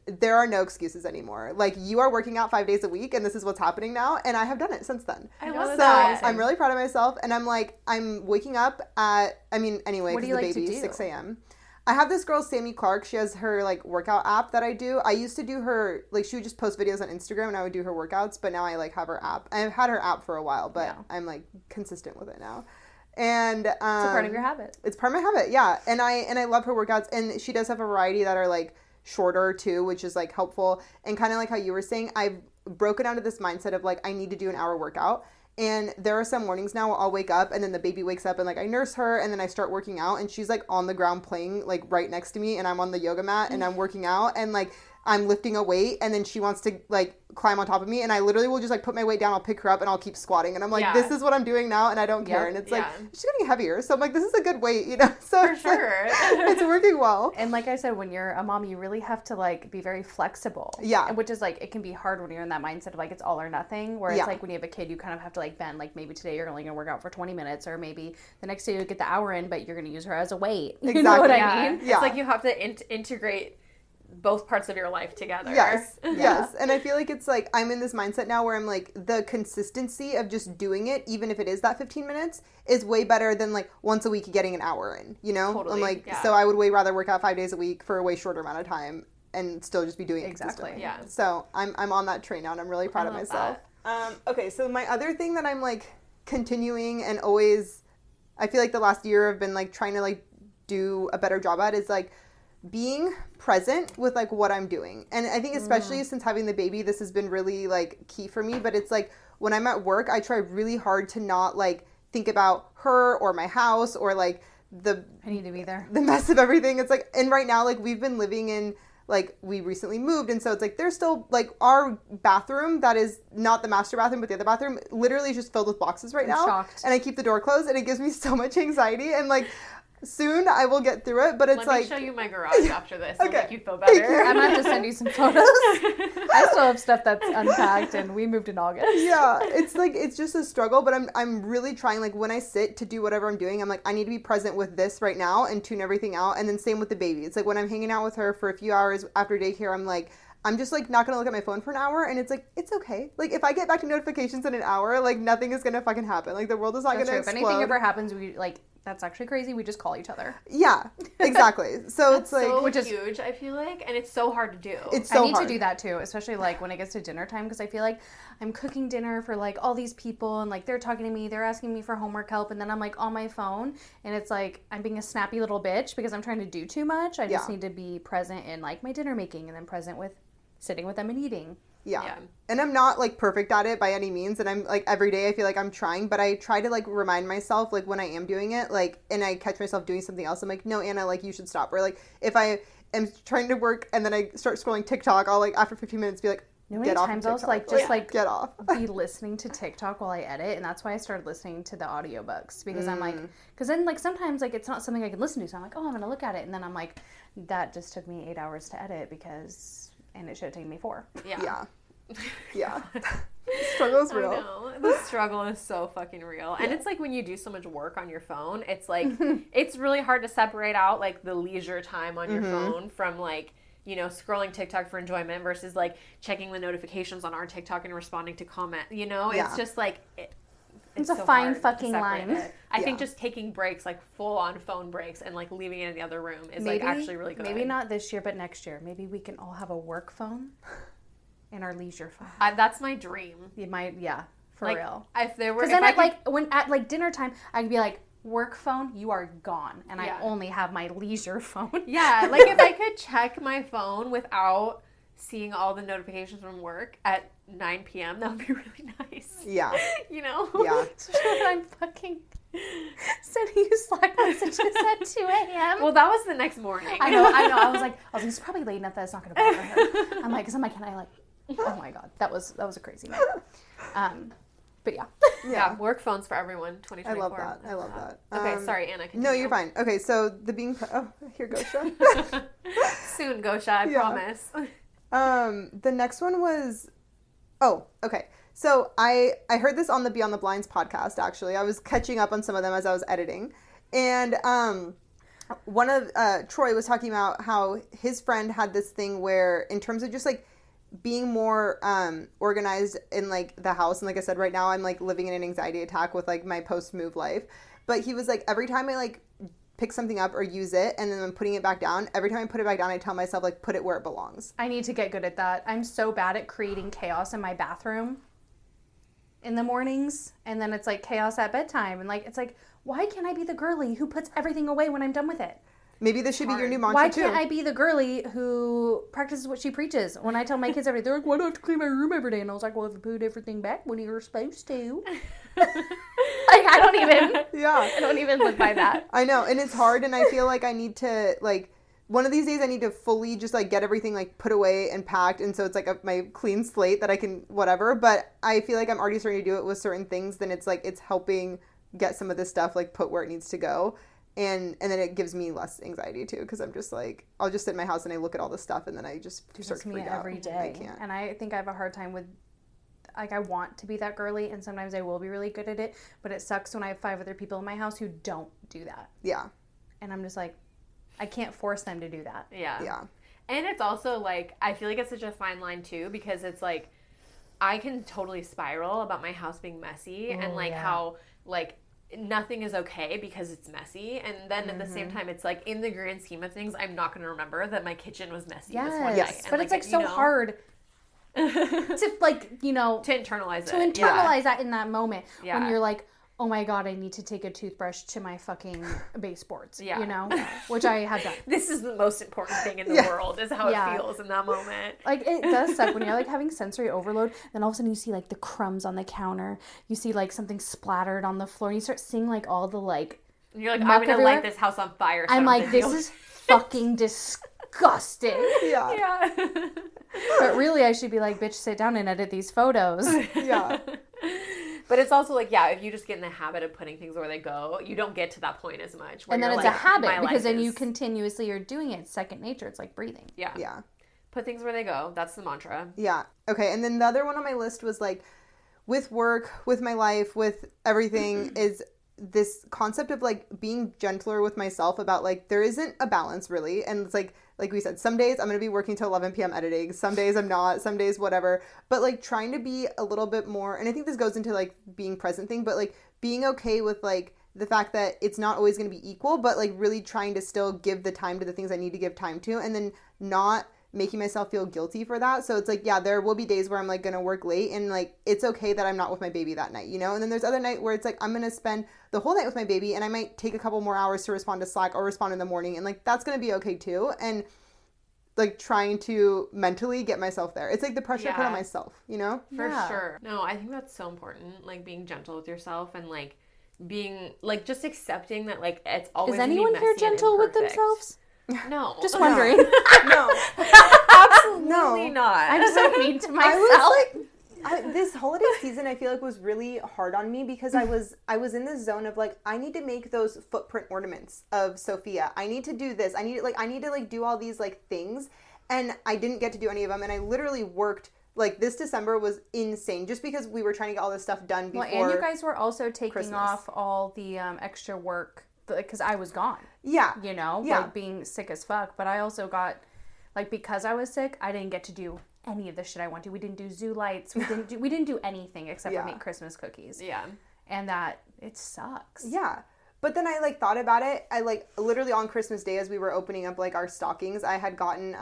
S1: there are no excuses anymore. Like you are working out 5 days a week and this is what's happening now. And I have done it since then.
S2: I love
S1: so
S2: that.
S1: I'm really proud of myself. And I'm waking up at, anyway,
S3: What do you
S1: the
S3: like to
S1: baby,
S3: do?
S1: 6 a.m. I have this girl, Sammy Clark. She has her like workout app that I do. I used to do her, like she would just post videos on Instagram and I would do her workouts, but now I like have her app. I've had her app for a while, but I'm like consistent with it now. And
S3: It's a part of your habit.
S1: It's part of my habit, yeah. And I love her workouts, and she does have a variety that are like shorter too, which is like helpful. And kind of like how you were saying, I've broken out of this mindset of like I need to do an hour workout. And there are some mornings now where I'll wake up and then the baby wakes up and like I nurse her and then I start working out and she's like on the ground playing like right next to me and I'm on the yoga mat and I'm working out and like I'm lifting a weight and then she wants to like climb on top of me and I literally will just like put my weight down, I'll pick her up and I'll keep squatting and I'm like, this is what I'm doing now and I don't care. And it's like, she's getting heavier. So I'm like, this is a good weight, you know? So
S2: For sure.
S1: It's working well.
S3: And like I said, when you're a mom, you really have to like be very flexible.
S1: Yeah.
S3: Which is like, it can be hard when you're in that mindset of like, it's all or nothing. Where it's like when you have a kid, you kind of have to like bend, like maybe today you're only going to work out for 20 minutes or maybe the next day you'll get the hour in, but you're going to use her as a weight.
S1: Exactly.
S3: You know what I mean?
S1: Yeah.
S2: It's like you have to integrate both parts of your life together.
S1: Yes. Yes. And I feel like it's like I'm in this mindset now where I'm like the consistency of just doing it, even if it is that 15 minutes, is way better than like once a week getting an hour in, you know?
S2: Totally.
S1: I'm like, so I would way rather work out 5 days a week for a way shorter amount of time and still just be doing it consistently.
S2: Yeah.
S1: So I'm on that train now and I'm really proud of myself. Okay. So my other thing that I'm like continuing and always, I feel like the last year I've been like trying to like do a better job at is like being present with like what I'm doing. And I think especially since having the baby, this has been really like key for me. But it's like when I'm at work, I try really hard to not like think about her or my house or like I
S3: need to be there.
S1: The mess of everything. It's like, and right now like we've been living in like we recently moved and so it's like there's still like our bathroom that is not the master bathroom but the other bathroom literally is just filled with boxes right now.
S3: Shocked.
S1: And I keep the door closed and it gives me so much anxiety and like soon I will get through it, but it's
S2: Let me
S1: like...
S2: show you my garage after this. It'll
S1: Okay.
S2: make you feel better.
S3: I'm going to have to send you some photos. I still have stuff that's unpacked and we moved in August.
S1: Yeah, it's like, it's just a struggle, but I'm really trying, like when I sit to do whatever I'm doing, I'm like, I need to be present with this right now and tune everything out. And then same with the baby. It's like when I'm hanging out with her for a few hours after daycare, I'm like, I'm just like not gonna look at my phone for an hour and it's like, it's okay. Like if I get back to notifications in an hour, like nothing is gonna fucking happen. Like the world is not
S3: That's
S1: gonna
S3: true. If
S1: explode.
S3: anything ever happens, we like, that's actually crazy. We just call each other.
S1: Yeah, exactly. So it's like...
S2: so
S3: which is
S2: huge, I feel like, and it's so hard to do.
S1: It's so
S3: I need
S1: hard.
S3: to do that too, especially like when it gets to dinner time because I feel like I'm cooking dinner for like all these people and like they're talking to me, they're asking me for homework help, and then I'm like on my phone and it's like I'm being a snappy little bitch because I'm trying to do too much. I just need to be present in like my dinner making and then present with sitting with them and eating.
S1: Yeah. And I'm not like perfect at it by any means. And I'm like every day I feel like I'm trying, but I try to like remind myself like when I am doing it, like, and I catch myself doing something else. I'm like, no, Anna, like you should stop. Or like if I am trying to work and then I start scrolling TikTok, I'll like after 15 minutes be like,
S3: You know how many
S1: get off
S3: times
S1: of
S3: I was
S1: TikTok.
S3: like, just like
S1: get off.
S3: be listening to TikTok while I edit, and that's why I started listening to the audiobooks, because I'm like, because then like sometimes like it's not something I can listen to, so I'm like, oh, I'm gonna look at it, and then I'm like, that just took me 8 hours to edit and it should have taken me 4.
S1: Yeah. Struggle is real.
S2: I know. The struggle is so fucking real. And it's like when you do so much work on your phone, it's like, it's really hard to separate out like the leisure time on your phone from like, you know, scrolling TikTok for enjoyment versus like checking the notifications on our TikTok and responding to comment. You know, it's just like
S3: It's a
S2: so
S3: fine
S2: hard to
S3: fucking
S2: separate
S3: line.
S2: it. I think just taking breaks, like full on phone breaks, and like leaving it in the other room is like actually really good.
S3: Maybe not this year, but next year. Maybe we can all have a work phone and our leisure phone.
S2: That's my dream.
S3: You might, for
S2: like,
S3: real.
S2: If there were,
S3: Because then at like dinner time, I could be like, work phone, you are gone, and I only have my leisure phone.
S2: Yeah, like if I could check my phone without seeing all the notifications from work at 9 p.m., that would be really nice.
S1: Yeah.
S2: You know?
S1: Yeah.
S3: So I'm fucking sending you Slack messages at 2 a.m.
S2: Well, that was the next morning.
S3: I know. I was like, it's probably late enough that it's not going to bother her. I'm like, can I like, oh my God, that was a crazy night. But
S2: yeah, work phones for everyone. 2024.
S1: I love that.
S2: Okay, sorry, Anna. Continue.
S1: No, you're fine. Okay, so here goes Gosha.
S2: Soon, Gosha. I promise.
S1: The next one was, okay. So I heard this on the Beyond the Blinds podcast. Actually, I was catching up on some of them as I was editing, and one of Troy was talking about how his friend had this thing where, in terms of just like being more organized in like the house, and like I said, right now I'm like living in an anxiety attack with like my post move life. But he was like, every time I like pick something up or use it and then I'm putting it back down, every time I put it back down, I tell myself like, put it where it belongs.
S3: I need to get good at that. I'm so bad at creating chaos in my bathroom in the mornings, and then it's like chaos at bedtime, and like it's like, why can't I be the girly who puts everything away when I'm done with it?
S1: Maybe this should be your new mantra
S3: Why
S1: too.
S3: can't I be the girly who practices what she preaches? When I tell my kids everything, they're like, why do I have to clean my room every day? And I was like, well, if you put everything back when you're supposed to. Like, I don't even live by that.
S1: I know, and it's hard, and I feel like I need to, like, one of these days I need to fully just, like, get everything, like, put away and packed, and so it's, like, my clean slate that I can whatever, but I feel like I'm already starting to do it with certain things, then it's, like, it's helping get some of this stuff, like, put where it needs to go. And then it gives me less anxiety too, because I'm just like, I'll just sit in my house and I look at all this stuff and then I just start to freak out.
S3: Every day.
S1: I can't.
S3: And I think I have a hard time with, like, I want to be that girly, and sometimes I will be really good at it, but it sucks when I have 5 other people in my house who don't do that.
S1: Yeah.
S3: And I'm just like, I can't force them to do that.
S2: Yeah.
S1: Yeah.
S2: And it's also like, I feel like it's such a fine line too, because it's like, I can totally spiral about my house being messy and like how like nothing is okay because it's messy, and then at the same time it's like, in the grand scheme of things, I'm not going to remember that my kitchen was messy this one day. And
S3: but it's like so hard to like, you know,
S2: to internalize
S3: that in that moment when you're like, oh my God, I need to take a toothbrush to my fucking baseboards, you know, which I have done.
S2: This is the most important thing in the world, is how it feels in that moment.
S3: Like, it does suck when you're like having sensory overload, then all of a sudden you see like the crumbs on the counter, you see like something splattered on the floor, and you start seeing like all the like,
S2: and you're like, I'm gonna light this house on fire. So
S3: I'm like, this is fucking disgusting.
S1: Yeah.
S3: But really, I should be like, bitch, sit down and edit these photos.
S1: Yeah.
S2: But it's also like, if you just get in the habit of putting things where they go, you don't get to that point as much.
S3: And then it's like, a habit, because then you continuously are doing it. It's second nature. It's like breathing.
S2: Yeah.
S1: Yeah.
S2: Put things where they go. That's the mantra.
S1: Yeah. Okay. And then the other one on my list was like, with work, with my life, with everything, is this concept of like being gentler with myself about like, there isn't a balance really. And it's like we said, some days I'm going to be working till 11 p.m. editing. Some days I'm not, some days whatever. But like trying to be a little bit more, and I think this goes into like being present thing, but like being okay with like the fact that it's not always going to be equal, but like really trying to still give the time to the things I need to give time to, and then not making myself feel guilty for that. So it's like, there will be days where I'm like going to work late, and like it's okay that I'm not with my baby that night, you know? And then there's other night where it's like I'm going to spend the whole night with my baby, and I might take a couple more hours to respond to Slack or respond in the morning, and like that's going to be okay too. And like trying to mentally get myself there. It's like the pressure I put on myself, you know?
S2: For sure. No, I think that's so important. Like being gentle with yourself, and like being like just accepting that like it's always
S3: Is anyone here gentle with themselves?
S2: No.
S3: Just wondering.
S1: No.
S2: Absolutely not.
S3: I'm so mean to myself.
S1: I was like, this holiday season, I feel like was really hard on me because I was in this zone of like, I need to make those footprint ornaments of Sophia. I need to do this. I need to do all these like things, and I didn't get to do any of them. And I literally worked like this December was insane just because we were trying to get all this stuff done before.
S3: Well, and you guys were also taking
S1: Christmas.
S3: off all the extra work because I was gone.
S1: Yeah.
S3: You know,
S1: Yeah.
S3: like being sick as fuck. But I also got, like, because I was sick, I didn't get to do any of the shit I wanted. We didn't do zoo lights. We didn't do anything except for make Christmas cookies.
S2: Yeah.
S3: And that, it sucks.
S1: Yeah. But then I like thought about it. I like literally on Christmas Day as we were opening up like our stockings, I had gotten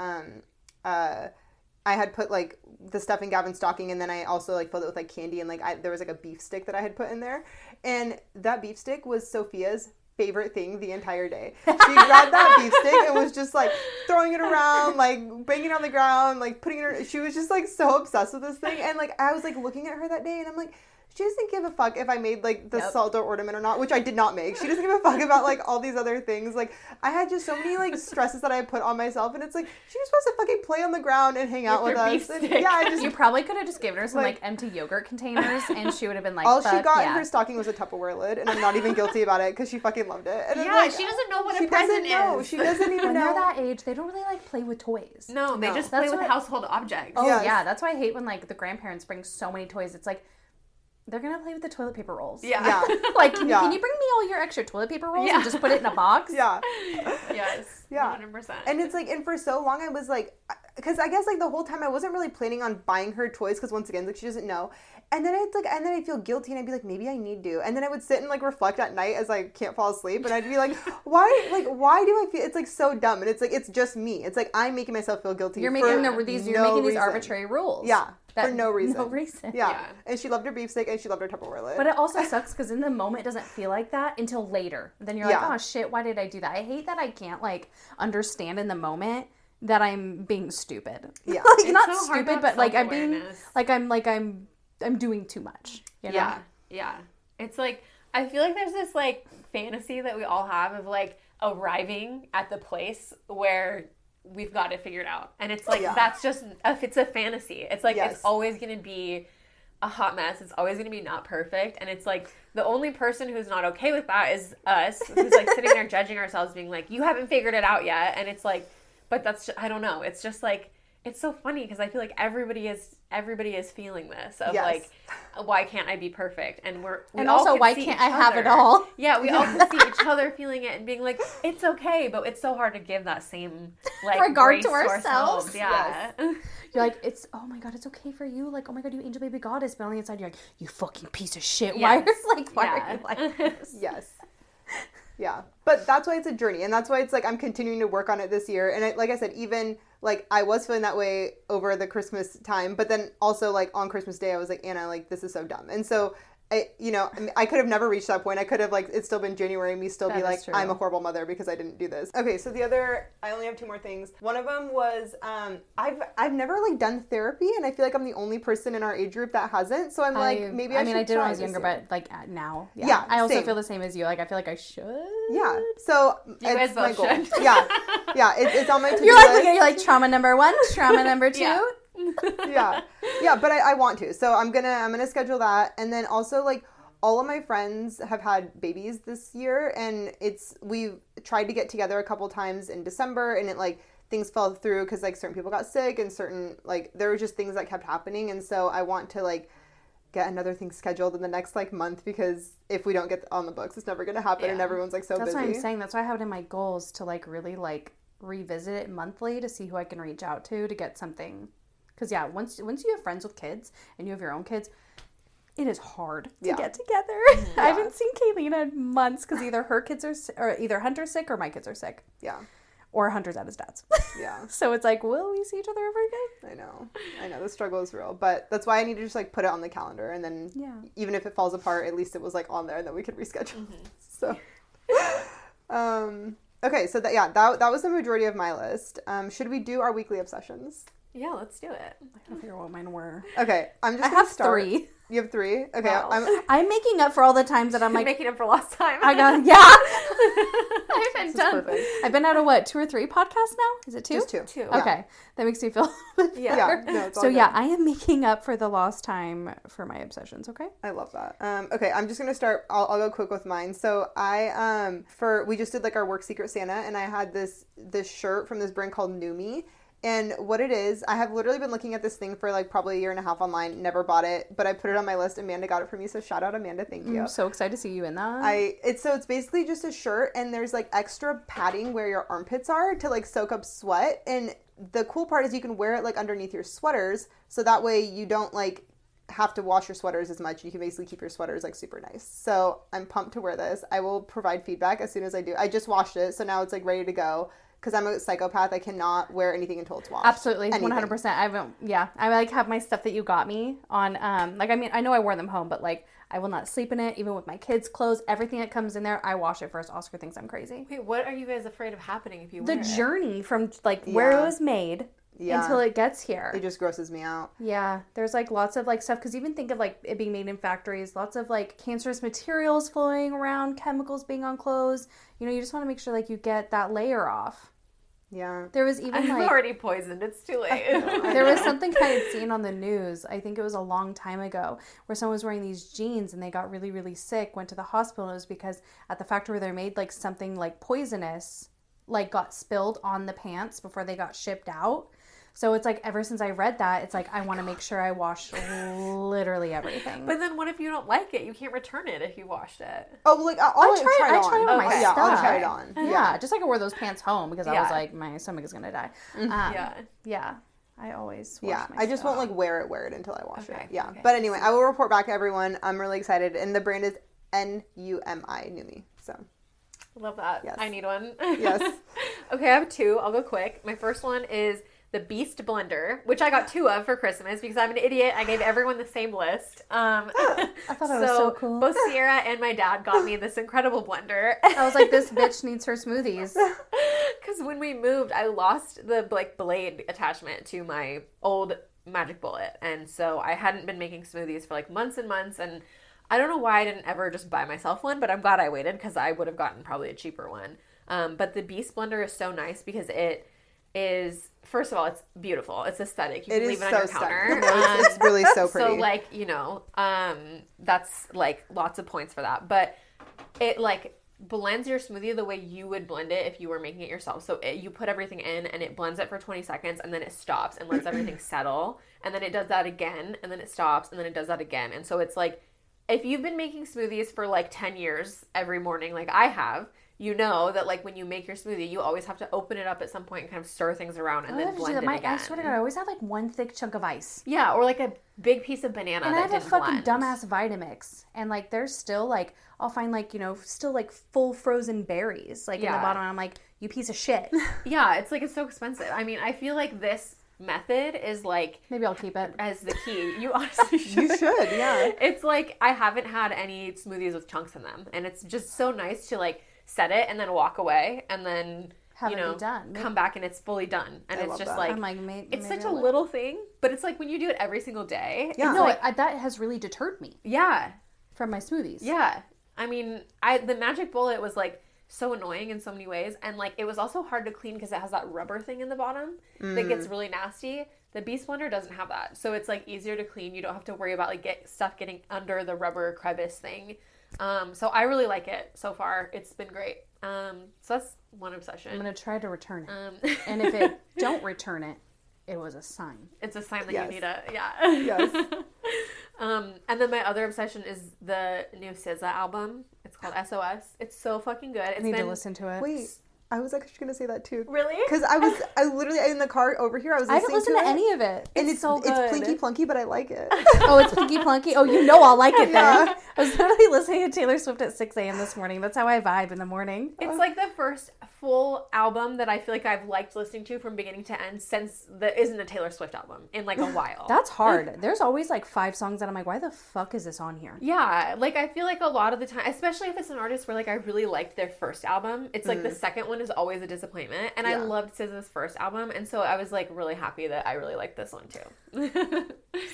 S1: I had put like the stuff in Gavin's stocking, and then I also like filled it with like candy, and like there was like a beef stick that I had put in there, and that beef stick was Sophia's favorite thing the entire day. She grabbed that beef stick and was just like throwing it around, like banging it on the ground, like putting it in her, she was just like so obsessed with this thing. And like I was like looking at her that day and I'm like, she doesn't give a fuck if I made like the salto ornament or not, which I did not make. She doesn't give a fuck about like all these other things. Like I had just so many like stresses that I put on myself, and it's like she was supposed to fucking play on the ground and hang out with us. And yeah, I just
S3: You probably could have just given her some like empty yogurt containers, and she would have been like,
S1: all she
S3: fuck
S1: got
S3: yeah.
S1: in her stocking was a Tupperware lid, and I'm not even guilty about it because she fucking loved it. And I'm
S2: Yeah,
S1: like,
S2: she doesn't know what
S1: she
S2: a present
S1: doesn't know.
S2: is.
S1: She doesn't even
S3: When
S1: know.
S3: they're that age, they don't really like play with toys.
S2: No, they
S1: No.
S2: just
S3: That's
S2: play with
S3: what-
S2: household objects.
S3: Oh
S1: Yes.
S3: yeah, that's why I hate when like the grandparents bring so many toys. It's like they're gonna play with the toilet paper rolls.
S2: Yeah.
S1: Yeah.
S3: Like, can
S1: Yeah.
S3: you bring me all your extra toilet paper rolls
S2: Yeah.
S3: and just put it in a box?
S1: Yeah.
S2: Yes.
S1: Yeah.
S2: 100%.
S1: And it's like, and for so long I was like, because I guess like the whole time I wasn't really planning on buying her toys because once again, like she doesn't know. And then it's like, and then I'd feel guilty and I'd be like, maybe I need to. And then I would sit and like reflect at night as I can't fall asleep. And I'd be like, why do I feel, it's like so dumb. And it's like, it's just me. It's like, I'm making myself feel guilty.
S3: You're
S1: for
S3: making
S1: no
S3: these
S1: reason.
S3: arbitrary rules.
S1: Yeah. For no reason.
S3: No reason.
S1: Yeah.
S2: Yeah.
S1: And she loved her beef steak and she loved her Tupperware lid.
S3: But it also sucks because in the moment it doesn't feel like that until later. Then you're like,
S1: Yeah.
S3: oh shit, why did I do that? I hate that I can't like understand in the moment that I'm being stupid.
S1: Yeah.
S3: Like
S2: It's
S3: not
S2: so hard to
S3: stupid,
S2: have
S3: but like I'm being
S2: self-awareness.
S3: I'm doing too much. You know?
S2: Yeah, yeah. It's like, I feel like there's this like fantasy that we all have of like arriving at the place where we've got it figured out. And it's like,
S1: Yeah.
S2: that's just, it's a fantasy. It's like,
S1: Yes.
S2: it's always going to be a hot mess. It's always going to be not perfect. And it's like, the only person who's not okay with that is us, who's like sitting there judging ourselves, being like, you haven't figured it out yet. And it's like, but that's, I don't know. It's just like, it's so funny because I feel like everybody is feeling this of
S1: Yes.
S2: like, why can't I be perfect? And we
S3: And
S2: all
S3: also,
S2: can
S3: why
S2: see
S3: can't
S2: each
S3: I have it
S2: other.
S3: all?
S2: Yeah, we all can see each other feeling it and being like, it's okay, but it's so hard to give that same like
S3: Regard to
S2: grace
S3: ourselves.
S2: Yeah.
S3: You're like, it's oh my god, it's okay for you. Like, oh my god, you angel baby goddess. But on the inside, you're like, you fucking piece of shit. Why
S2: Yes.
S3: why
S2: Yeah.
S3: are you like this?
S1: Yes. Yeah. But that's why it's a journey. And that's why it's like I'm continuing to work on it this year. And like I said, even like I was feeling that way over the Christmas time. But then also like on Christmas Day, I was like, Anna, like this is so dumb. And so I could have never reached that point. I could have like, it's still been January and me still
S3: That
S1: be
S3: is
S1: like,
S3: true.
S1: I'm a horrible mother because I didn't do this. Okay. So I only have two more things. One of them was, I've never like done therapy, and I feel like I'm the only person in our age group that hasn't. So I'm like, maybe I should
S3: I did when I was
S1: try
S3: younger,
S1: this year.
S3: but like now.
S1: Yeah,
S3: I also
S1: same.
S3: feel the same as you. Like, I feel like I should.
S1: Yeah. So
S2: You guys
S1: it's my
S2: both
S1: goal.
S2: should.
S1: Yeah. Yeah. It's on my to-do
S3: You're like,
S1: list.
S3: you're like trauma number 1, trauma number 2.
S2: Yeah.
S1: Yeah, but I want to. So I'm gonna schedule that, and then also like all of my friends have had babies this year, and we've tried to get together a couple times in December, and it like things fell through because like certain people got sick and certain like there were just things that kept happening, and so I want to like get another thing scheduled in the next like month, because if we don't get on the books, it's never gonna happen, and
S2: Yeah.
S1: everyone's like so
S3: That's
S1: busy.
S3: what I'm saying. That's why I have it in my goals to like really like revisit it monthly to see who I can reach out to get something. Because yeah, once you have friends with kids and you have your own kids, it is hard to
S1: Yeah.
S3: get together. I haven't seen Kaylina in months because either her kids are or either Hunter's sick or my kids are sick,
S1: Yeah.
S3: or Hunter's at his dad's.
S1: Yeah.
S3: So it's like, will we see each other ever again?
S1: I know the struggle is real, but that's why I need to just like put it on the calendar, and then even if it falls apart, at least it was like on there, and then we could reschedule. So okay, so that was the majority of my list. Should we do our weekly obsessions?
S2: Yeah, let's do it.
S3: I gotta figure out what mine were.
S1: Okay, I'm just
S3: I
S1: gonna
S3: have
S1: start.
S3: 3.
S1: You have 3? Okay,
S2: Wow.
S3: I'm making up for all the times that I'm like,
S2: making up for lost time.
S3: I got,
S2: I haven't
S1: This is
S2: done.
S1: perfect.
S3: I've been out of what, 2 or 3 podcasts now? Is it 2?
S1: Just 2.
S2: 2.
S1: Yeah.
S3: Okay, that makes me feel
S2: Yeah.
S1: Yeah, no, it's all
S3: So
S1: good.
S3: yeah, I am making up for the lost time for my obsessions. Okay.
S1: I love that. Okay, I'm just gonna start. I'll go quick with mine. So I we just did like our work Secret Santa, and I had this shirt from this brand called Numi. And what it is, I have literally been looking at this thing for like probably a year and a half online, never bought it, but I put it on my list. Amanda got it for me, so shout out Amanda, thank you.
S3: I'm so excited to see you in that.
S1: It's basically just a shirt, and there's like extra padding where your armpits are to like soak up sweat. And the cool part is you can wear it like underneath your sweaters, so that way you don't like have to wash your sweaters as much. You can basically keep your sweaters like super nice. So I'm pumped to wear this. I will provide feedback as soon as I do. I just washed it, so now it's like ready to go. Because I'm a psychopath, I cannot wear anything until it's washed.
S3: Absolutely,
S1: Anything.
S3: 100%. I like have my stuff that you got me on. Like I mean, I know I wore them home, but like I will not sleep in it, even with my kids' clothes. Everything that comes in there, I wash it first. Oscar thinks I'm crazy.
S2: Wait, what are you guys afraid of happening if you
S3: The
S2: wear it?
S3: journey from like where it
S1: Yeah.
S3: was made
S1: Yeah.
S3: until it gets here.
S1: It just grosses me out.
S3: Yeah, there's like lots of like stuff because even think of like it being made in factories, lots of like cancerous materials flowing around, chemicals being on clothes. You know, you just want to make sure like you get that layer off.
S1: Yeah.
S3: There was even
S2: I'm
S3: like
S2: already poisoned. It's too late.
S3: there was something I had seen on the news. I think it was a long time ago where someone was wearing these jeans and they got really, really sick, went to the hospital. And it was because at the factory where they're made, like something like poisonous, like got spilled on the pants before they got shipped out. So it's like ever since I read that, it's like I want to make sure I wash literally everything.
S2: But then what if you don't like it? You can't return it if you washed it.
S1: Oh, like I'll
S3: I tried
S1: it
S3: it
S1: on.
S3: on my
S1: Yeah, I'll
S3: stuff.
S1: try it on.
S3: Yeah, just like I wore those pants home because I was
S2: Yeah.
S3: like, my stomach is gonna die.
S2: Yeah.
S3: I always wash
S1: Yeah,
S3: my
S1: I just
S3: stuff.
S1: won't like wear it until I wash
S2: Okay,
S1: it. Yeah,
S2: okay.
S1: but anyway, I will report back to everyone. I'm really excited, and the brand is Numi, Numi. So
S2: Love that.
S1: Yes.
S2: I need one.
S1: Yes.
S2: Okay, I have 2. I'll go quick. My first one is the Beast blender, which I got 2 of for Christmas because I'm an idiot. I gave everyone the same list.
S3: I thought that was so cool.
S2: Both Sierra and my dad got me this incredible blender.
S3: I was like, this bitch needs her smoothies.
S2: Because when we moved, I lost the like blade attachment to my old Magic Bullet, and so I hadn't been making smoothies for like months and months, and I don't know why I didn't ever just buy myself one, but I'm glad I waited because I would have gotten probably a cheaper one. But the Beast blender is so nice because it is, first of all, it's beautiful. It's aesthetic. You can leave it on your counter.
S1: It's really so pretty.
S2: So like, you know, that's like lots of points for that. But it like blends your smoothie the way you would blend it if you were making it yourself. So you put everything in and it blends it for 20 seconds and then it stops and lets everything settle. And then it does that again and then it stops and then it does that again. And so it's like, if you've been making smoothies for like 10 years every morning like I have, you know that like when you make your smoothie, you always have to open it up at some point and kind of stir things around and
S3: I
S2: then
S3: have to do
S2: blend
S3: that.
S2: it again.
S3: I swear to God, I always have like one thick chunk of ice.
S2: Yeah, or like a big piece of banana
S3: And
S2: that
S3: I have a
S2: didn't
S3: fucking
S2: blend.
S3: dumbass Vitamix. And like there's still like, I'll find like, you know, still like full frozen berries like in the
S2: Yeah.
S3: bottom. And I'm like, you piece of shit.
S2: Yeah, it's like it's so expensive. I mean, I feel like this method is like
S3: Maybe I'll keep it.
S2: as the key. You honestly should.
S1: You should, yeah.
S2: It's like I haven't had any smoothies with chunks in them, and it's just so nice to like set it and then walk away and then
S3: Have
S2: you
S3: it be
S2: know
S3: done.
S2: come back and it's fully done. And
S1: I
S2: it's
S1: love
S2: just
S1: that.
S2: like
S3: I'm like,
S2: it's
S3: maybe
S2: such a
S3: I'll-
S2: little thing, but it's like when you do it every single day.
S1: Yeah.
S2: it's
S3: No,
S2: like,
S3: that has really deterred me
S2: yeah.
S3: from my smoothies.
S2: Yeah. I mean, the Magic Bullet was like so annoying in so many ways, and like it was also hard to clean because it has that rubber thing in the bottom that gets really nasty. The Beast blender doesn't have that, so it's like easier to clean. You don't have to worry about like stuff getting under the rubber crevice thing. So I really like it so far. It's been great. So that's one obsession.
S3: I'm going to try to return it.
S2: And
S3: And if it don't return it, it was a sign.
S2: it's a sign that
S1: Yes.
S2: you need a
S1: Yes.
S2: and then my other obsession is the new SZA album. It's called SOS. It's so fucking good. It's
S3: I need
S2: been
S3: to listen to it.
S1: Wait, I was actually gonna say that too.
S2: really
S1: Because I literally in the car over here. I was
S3: I haven't
S1: listening
S3: listened to
S1: it,
S3: any of it.
S1: and
S2: It's so good.
S1: It's plinky plunky, but I like it.
S3: Oh, it's Pinky Plunky. Oh, you know I'll like it then.
S1: Yeah.
S3: I was literally listening to Taylor Swift at 6 a.m. this morning. That's how I vibe in the morning.
S2: It's like the first full album that I feel like I've liked listening to from beginning to end since isn't a Taylor Swift album in like a while.
S3: That's hard. There's always like 5 songs that I'm like, why the fuck is this on here?
S2: Yeah, like I feel like a lot of the time, especially if it's an artist where like I really liked their first album, it's like the second one is always a disappointment. And I loved SZA's first album, and so I was like really happy that I really liked this one too.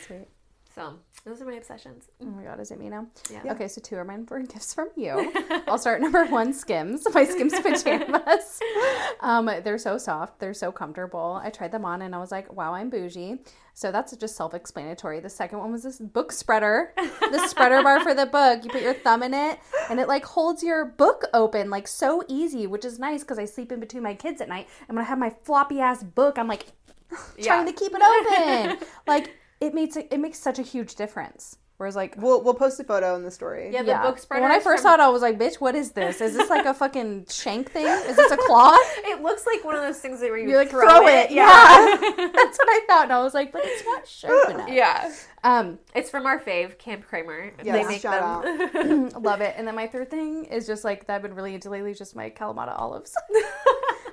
S3: Sweet.
S2: So those are my obsessions.
S3: Oh my god, is it me now?
S2: Yeah.
S3: Okay, so 2 are mine for gifts from you. I'll start number 1, Skims. My Skims pajamas. They're so soft. They're so comfortable. I tried them on and I was like, wow, I'm bougie. So that's just self-explanatory. The second one was this book spreader. The spreader bar for the book. You put your thumb in it and it like holds your book open like so easy, which is nice because I sleep in between my kids at night. And when I have my floppy ass book, I'm like trying to keep it open. Like, it makes such a huge difference. Whereas like
S1: we'll post a photo in the story.
S2: Yeah, the book spreader.
S3: When I first saw it, I was like, "Bitch, what is this? Is this like a fucking shank thing? Is this a claw?"
S2: It looks like one of those things where you
S3: like
S2: throw it.
S3: Yeah. That's what I thought, and I was like, "But it's not sharp enough."
S2: Yeah. It's from our fave, Camp Kramer.
S1: Yes,
S2: they make
S1: shout
S2: them.
S1: out.
S3: Love it. And then my third thing is just like that I've been really into lately, just my Kalamata olives.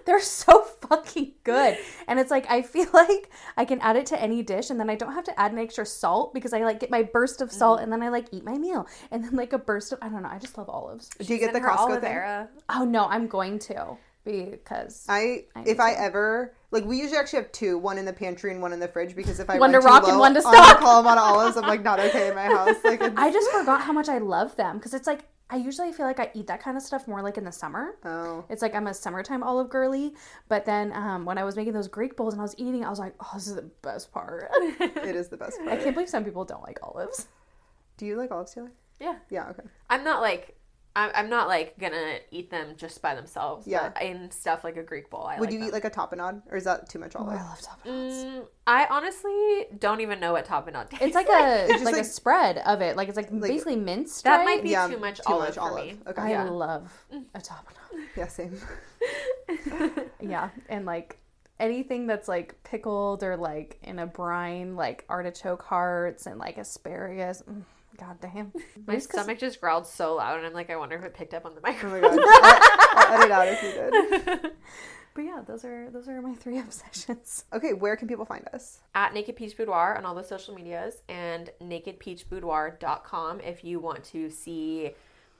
S3: They're so fucking good. And it's like, I feel like I can add it to any dish and then I don't have to add an extra salt because I like get my burst of salt and then I like eat my meal. And then like a burst of, I don't know, I just love olives.
S1: Do you get the
S2: Her
S1: Costco thing?
S2: Olivera.
S3: Oh no, I'm going to because
S1: if I ever, like, we usually actually have 2, one in the pantry and one in the fridge, because if I
S3: One
S1: run
S3: to
S1: too
S3: rock
S1: low
S3: and one to
S1: on
S3: stock.
S1: the Kalamata olives, I'm like not okay in my house. Like,
S3: I just forgot how much I love them because it's like, I usually feel like I eat that kind of stuff more like in the summer.
S1: Oh.
S3: It's like I'm a summertime olive girly. But then when I was making those Greek bowls and I was eating, I was like, oh, this is the best part.
S1: It is the best part.
S3: I can't believe some people don't like olives.
S1: Do you like olives, Taylor?
S2: Yeah.
S1: Yeah, okay.
S2: I'm not like gonna eat them just by themselves.
S1: Yeah.
S2: But in stuff like a Greek bowl,
S1: Would you eat like a tapenade, or is that too much
S3: Oh,
S1: olive?
S3: I love tapenades.
S2: I honestly don't even know what tapenade tastes
S3: It's like
S1: just
S3: like a
S1: like-
S3: spread of it. Like it's like basically minced.
S2: that
S3: right?
S2: might be
S1: Yeah,
S2: too much
S1: too
S2: olive
S1: much
S2: for
S1: olive.
S2: me.
S1: Okay.
S3: I
S2: Yeah.
S3: love a tapenade.
S1: Yeah, same.
S3: Yeah, and like anything that's like pickled or like in a brine, like artichoke hearts and like asparagus. God damn.
S2: My stomach just growled so loud, and I'm like, I wonder if it picked up on the
S1: Oh
S2: microphone.
S1: my god. I'll edit out if you did.
S3: But yeah, those are my 3 obsessions.
S1: Okay, where can people find us?
S2: At Naked Peach Boudoir on all the social medias, and nakedpeachboudoir.com if you want to see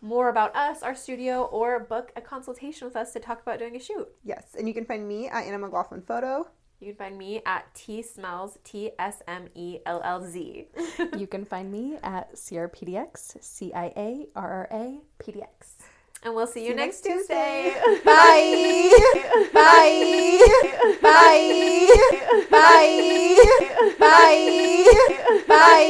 S2: more about us, our studio, or book a consultation with us to talk about doing a shoot.
S1: Yes, and you can find me at Anna McLaughlin Photo.
S2: You can find me at TSmells, TSMELLZ.
S3: You can find me at CRPDX, CIARRA PDX.
S2: And we'll see you next Tuesday.
S3: Bye. Bye. Bye. Bye. Bye. Bye.